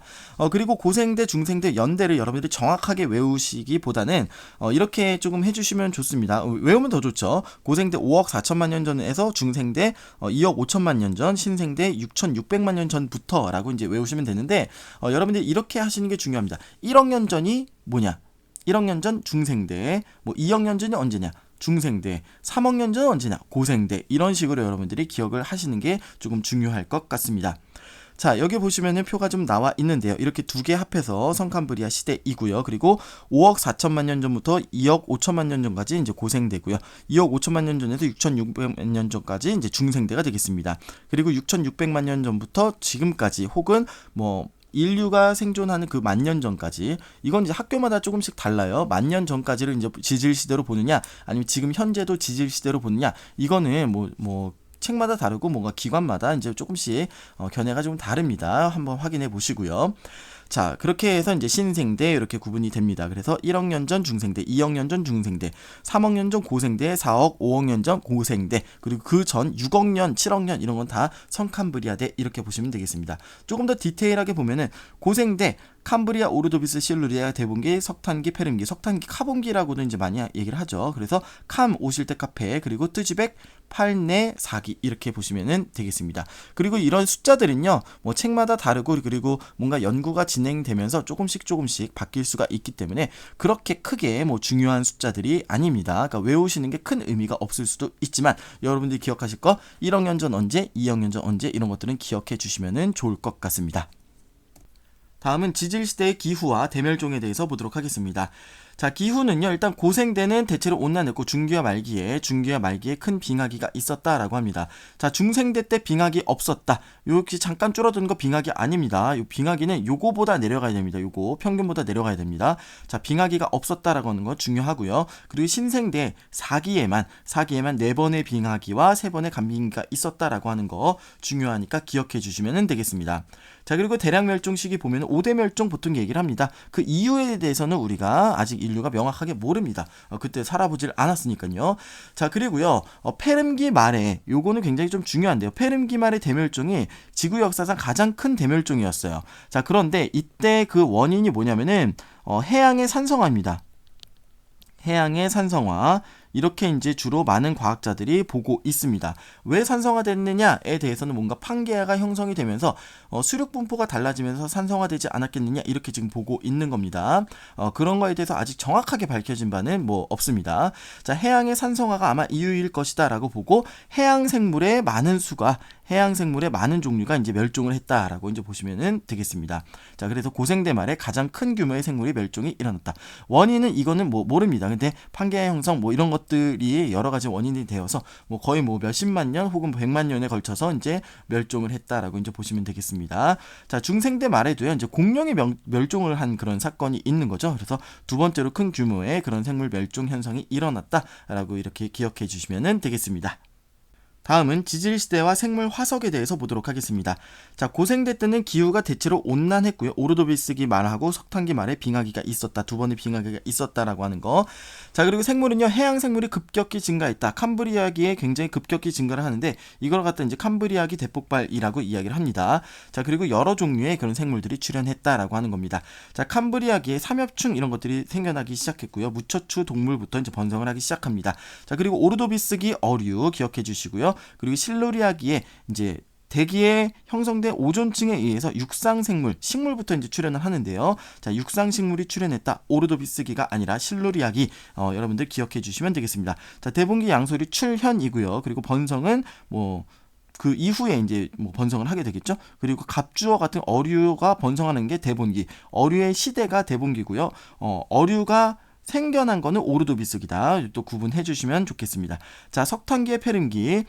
그리고 고생대, 중생대, 연대를 여러분들이 정확하게 외우시기보다는 이렇게 조금 해주시면 좋습니다. 외우면 더 좋죠. 고생대 5억 4천만 년 전에서 중생대 2억 5천만 년 전, 신생대 6,600만 년 전부터라고 이제 외우시면 되는데 여러분들이 이렇게 하시는 게 중요합니다. 1억 년 전이 뭐냐? 1억 년 전 중생대, 뭐 2억 년 전이 언제냐? 중생대, 3억 년 전 언제냐? 고생대. 이런 식으로 여러분들이 기억을 하시는 게 조금 중요할 것 같습니다. 자, 여기 보시면은 표가 좀 나와 있는데요. 이렇게 두 개 합해서 성캄브리아 시대이고요. 그리고 5억 4천만 년 전부터 2억 5천만 년 전까지 이제 고생대고요. 2억 5천만 년 전에서 6,600만 년 전까지 이제 중생대가 되겠습니다. 그리고 6,600만 년 전부터 지금까지 혹은 뭐 인류가 생존하는 그 10,000년 전까지, 이건 이제 학교마다 조금씩 달라요. 10,000년 전까지를 이제 지질시대로 보느냐, 아니면 지금 현재도 지질시대로 보느냐, 이거는 뭐 책마다 다르고 뭔가 기관마다 이제 조금씩 견해가 좀 다릅니다. 한번 확인해 보시고요. 자, 그렇게 해서 이제 신생대 이렇게 구분이 됩니다. 그래서 1억 년 전 중생대, 2억 년 전 중생대, 3억 년 전 고생대, 4억, 5억 년 전 고생대, 그리고 그 전 6억 년, 7억 년 이런 건 다 성캄브리아대 이렇게 보시면 되겠습니다. 조금 더 디테일하게 보면은 고생대, 캄브리아, 오르도비스, 실루리아, 대본기, 석탄기, 페름기, 석탄기, 카본기라고도 이제 많이 얘기를 하죠. 그래서 캄 오실 때 카페, 그리고 뜨지백, 팔내, 사기 이렇게 보시면 되겠습니다. 그리고 이런 숫자들은요, 뭐 책마다 다르고 그리고 뭔가 연구가 진행되면서 조금씩 바뀔 수가 있기 때문에 그렇게 크게 뭐 중요한 숫자들이 아닙니다. 그러니까 외우시는 게 큰 의미가 없을 수도 있지만 여러분들이 기억하실 거 1억 년 전 언제, 2억 년 전 언제 이런 것들은 기억해 주시면 좋을 것 같습니다. 다음은 지질시대의 기후와 대멸종에 대해서 보도록 하겠습니다. 자, 기후는요, 일단 고생대는 대체로 온난했고 중기와 말기에 큰 빙하기가 있었다라고 합니다. 자, 중생대 때 빙하기 없었다. 요렇게 잠깐 줄어든 거 빙하기 아닙니다. 요 빙하기는 요거보다 내려가야 됩니다. 요거 평균보다 내려가야 됩니다. 자, 빙하기가 없었다라고 하는 거 중요하고요. 그리고 신생대 4기에만 4번의 빙하기와 3번의 간빙기가 있었다라고 하는 거 중요하니까 기억해 주시면 되겠습니다. 자, 그리고 대량 멸종 시기 보면 5대 멸종 보통 얘기를 합니다. 그 이유에 대해서는 우리가 아직 인류가 명확하게 모릅니다. 그때 살아보질 않았으니까요. 자, 그리고요, 페름기 말에 요거는 굉장히 좀 중요한데요. 페름기 말의 대멸종이 지구 역사상 가장 큰 대멸종이었어요. 자, 그런데 이때 그 원인이 뭐냐면은 해양의 산성화입니다. 해양의 산성화. 이렇게 이제 주로 많은 과학자들이 보고 있습니다. 왜 산성화됐느냐에 대해서는 뭔가 판게아가 형성이 되면서 수륙 분포가 달라지면서 산성화되지 않았겠느냐 이렇게 지금 보고 있는 겁니다. 그런 거에 대해서 아직 정확하게 밝혀진 바는 뭐 없습니다. 자, 해양의 산성화가 아마 이유일 것이다 라고 보고 해양 생물의 많은 종류가 이제 멸종을 했다라고 이제 보시면 되겠습니다. 자, 그래서 고생대 말에 가장 큰 규모의 생물이 멸종이 일어났다. 원인은 이거는 뭐 모릅니다. 근데 판게아 형성 뭐 이런 것들이 여러 가지 원인이 되어서 뭐 거의 뭐 몇십만 년 혹은 100만 년에 걸쳐서 이제 멸종을 했다라고 이제 보시면 되겠습니다. 자, 중생대 말에도요, 이제 공룡이 멸종을 한 그런 사건이 있는 거죠. 그래서 두 번째로 큰 규모의 그런 생물 멸종 현상이 일어났다라고 이렇게 기억해 주시면 되겠습니다. 다음은 지질시대와 생물 화석에 대해서 보도록 하겠습니다. 자, 고생대 때는 기후가 대체로 온난했고요. 오르도비스기 말하고 석탄기 말에 빙하기가 있었다. 두 번의 빙하기가 있었다라고 하는 거. 자, 그리고 생물은요, 해양 생물이 급격히 증가했다. 캄브리아기에 굉장히 급격히 증가를 하는데 이걸 갖다 이제 캄브리아기 대폭발이라고 이야기를 합니다. 자, 그리고 여러 종류의 그런 생물들이 출현했다라고 하는 겁니다. 자, 캄브리아기에 삼엽충 이런 것들이 생겨나기 시작했고요. 무처추 동물부터 이제 번성을 하기 시작합니다. 자, 그리고 오르도비스기 어류 기억해 주시고요. 그리고 실루리아기에 이제 대기에 형성된 오존층에 의해서 육상생물, 식물부터 이제 출현을 하는데요. 자, 육상식물이 출현했다. 오르도비스기가 아니라 실루리아기. 여러분들 기억해 주시면 되겠습니다. 자, 대본기 양소리 출현이고요. 그리고 번성은 뭐 그 이후에 이제 뭐 번성을 하게 되겠죠. 그리고 갑주어 같은 어류가 번성하는 게 대본기. 어류의 시대가 대본기고요. 어류가 생겨난 거는 오르도비스기다. 또 구분해 주시면 좋겠습니다. 자, 석탄기의 페름기.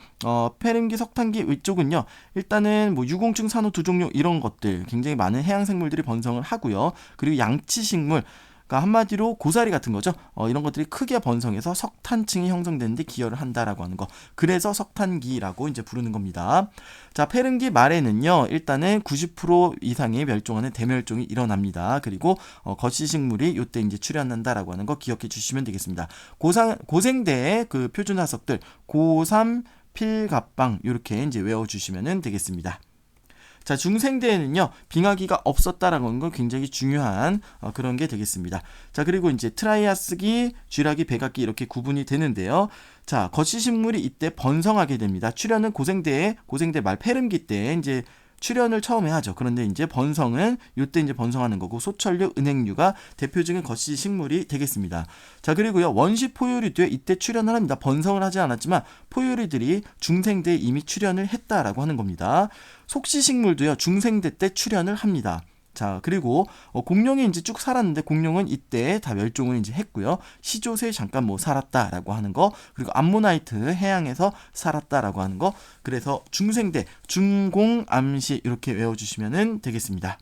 페름기, 석탄기 위쪽은요, 일단은 뭐 유공충, 산호 두 종류 이런 것들 굉장히 많은 해양 생물들이 번성을 하고요. 그리고 양치식물, 그러니까 한마디로 고사리 같은 거죠. 이런 것들이 크게 번성해서 석탄층이 형성되는데 기여를 한다라고 하는 거. 그래서 석탄기라고 이제 부르는 겁니다. 자, 페름기 말에는요, 일단은 90% 이상의 멸종하는 대멸종이 일어납니다. 그리고 거시식물이 요때 이제 출현한다라고 하는 거 기억해 주시면 되겠습니다. 고생대의 그 표준 화석들 고삼, 필갑방 이렇게 이제 외워주시면 되겠습니다. 자, 중생대에는요, 빙하기가 없었다라는 건 굉장히 중요한 그런 게 되겠습니다. 자, 그리고 이제 트라이아스기, 쥐라기, 백악기 이렇게 구분이 되는데요. 자, 거시식물이 이때 번성하게 됩니다. 출현은 고생대 말 페름기 때 이제 출현을 처음에 하죠. 그런데 이제 번성은 이때 이제 번성하는 거고, 소철류, 은행류가 대표적인 거시 식물이 되겠습니다. 자, 그리고요, 원시 포유류도 이때 출현을 합니다. 번성을 하지 않았지만 포유류들이 중생대에 이미 출현을 했다라고 하는 겁니다. 속시 식물도요, 중생대 때 출현을 합니다. 자, 그리고 공룡이 이제 쭉 살았는데 공룡은 이때 다 멸종을 이제 했고요. 시조새 잠깐 뭐 살았다라고 하는 거, 그리고 암모나이트 해양에서 살았다라고 하는 거. 그래서 중생대, 중공암시 이렇게 외워주시면 되겠습니다.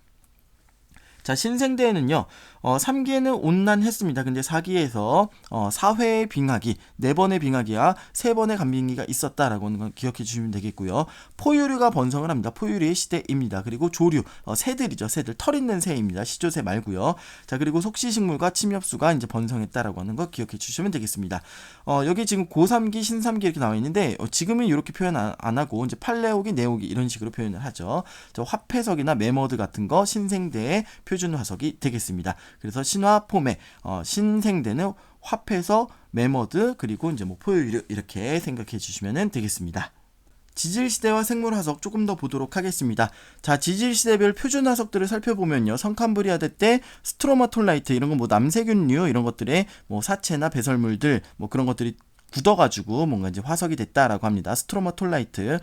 자, 신생대에는요, 3기에는 온난했습니다. 근데 4기에서 4회의 빙하기, 4번의 빙하기와 3번의 간빙기가 있었다라고 하는 건 기억해 주시면 되겠고요. 포유류가 번성을 합니다. 포유류의 시대입니다. 그리고 조류, 새들이죠. 새들, 털 있는 새입니다. 시조새 말고요. 자, 그리고 속시식물과 침엽수가 이제 번성했다라고 하는 거 기억해 주시면 되겠습니다. 여기 지금 고3기, 신3기 이렇게 나와 있는데, 지금은 이렇게 표현 안 하고 이제 팔레오기, 네오기 이런 식으로 표현을 하죠. 저 화폐석이나 메머드 같은 거 신생대의 표준 화석이 되겠습니다. 그래서 신화 포메, 신생대는 화폐석, 메머드, 그리고 이제 뭐 포유류 이렇게 생각해 주시면 되겠습니다. 지질시대와 생물화석 조금 더 보도록 하겠습니다. 자, 지질시대별 표준화석들을 살펴보면요, 성캄브리아대 때 스트로마톨라이트 이런 거 뭐 남세균류 이런 것들의 뭐 사체나 배설물들 뭐 그런 것들이 굳어가지고 뭔가 이제 화석이 됐다라고 합니다. 스트로마톨라이트.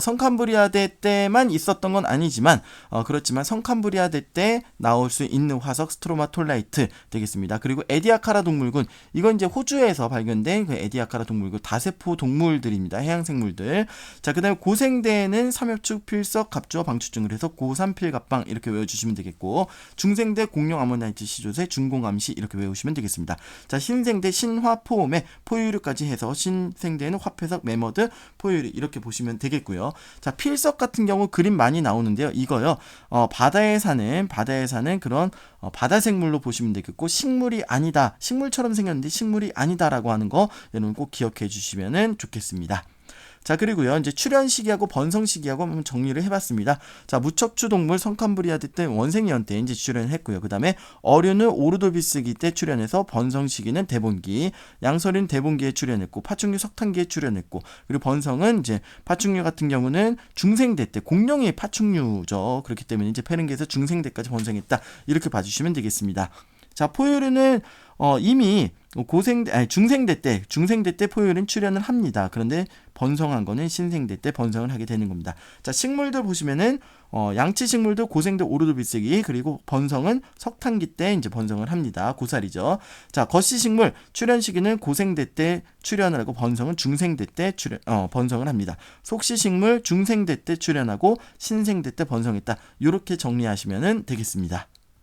성캄브리아대 때만 있었던 건 아니지만, 그렇지만 성캄브리아대 때 나올 수 있는 화석 스트로마톨라이트 되겠습니다. 그리고 에디아카라 동물군. 이건 이제 호주에서 발견된 그 에디아카라 동물군 다세포 동물들입니다. 해양생물들. 자, 그 다음에 고생대에는 삼엽축, 필석, 갑주어, 방추증을 해서 고삼필갑방 이렇게 외워주시면 되겠고, 중생대 공룡 아모나이트 시조새, 중공암시 이렇게 외우시면 되겠습니다. 자, 신생대 신화 포음에 포유류까지 해서 신생대에는 화폐석, 메머드, 포유류 이렇게 보시면 되겠고요. 자, 필석 같은 경우 그림 많이 나오는데요. 이거요, 바다에 사는 그런 바다 생물로 보시면 되겠고, 식물이 아니다, 식물처럼 생겼는데 식물이 아니다라고 하는 거 여러분 꼭 기억해 주시면 좋겠습니다. 자, 그리고요, 이제 출현 시기하고 번성 시기하고 한번 정리를 해봤습니다. 자, 무척추 동물 성캄브리아대 때 원생이언 때 이제 출현했고요. 그 다음에 어류는 오르도비스기 때 출현해서 번성 시기는 대본기, 양서류는 대본기에 출현했고, 파충류 석탄기에 출현했고, 그리고 번성은 이제 파충류 같은 경우는 중생대 때, 공룡이 파충류죠. 그렇기 때문에 이제 페른기에서 중생대까지 번성했다. 이렇게 봐주시면 되겠습니다. 자, 포유류는 이미 중생대 때 포유류는 출현을 합니다. 그런데 번성한 거는 신생대 때 번성을 하게 되는 겁니다. 자, 식물들 보시면은 양치 식물도 고생대 오르도비스기, 그리고 번성은 석탄기 때 이제 번성을 합니다. 고사리죠. 자, 거시 식물 출현 시기는 고생대 때 출현을 하고, 번성은 중생대 때 번성을 합니다. 속시 식물 중생대 때 출현하고 신생대 때 번성했다. 이렇게 정리하시면 되겠습니다.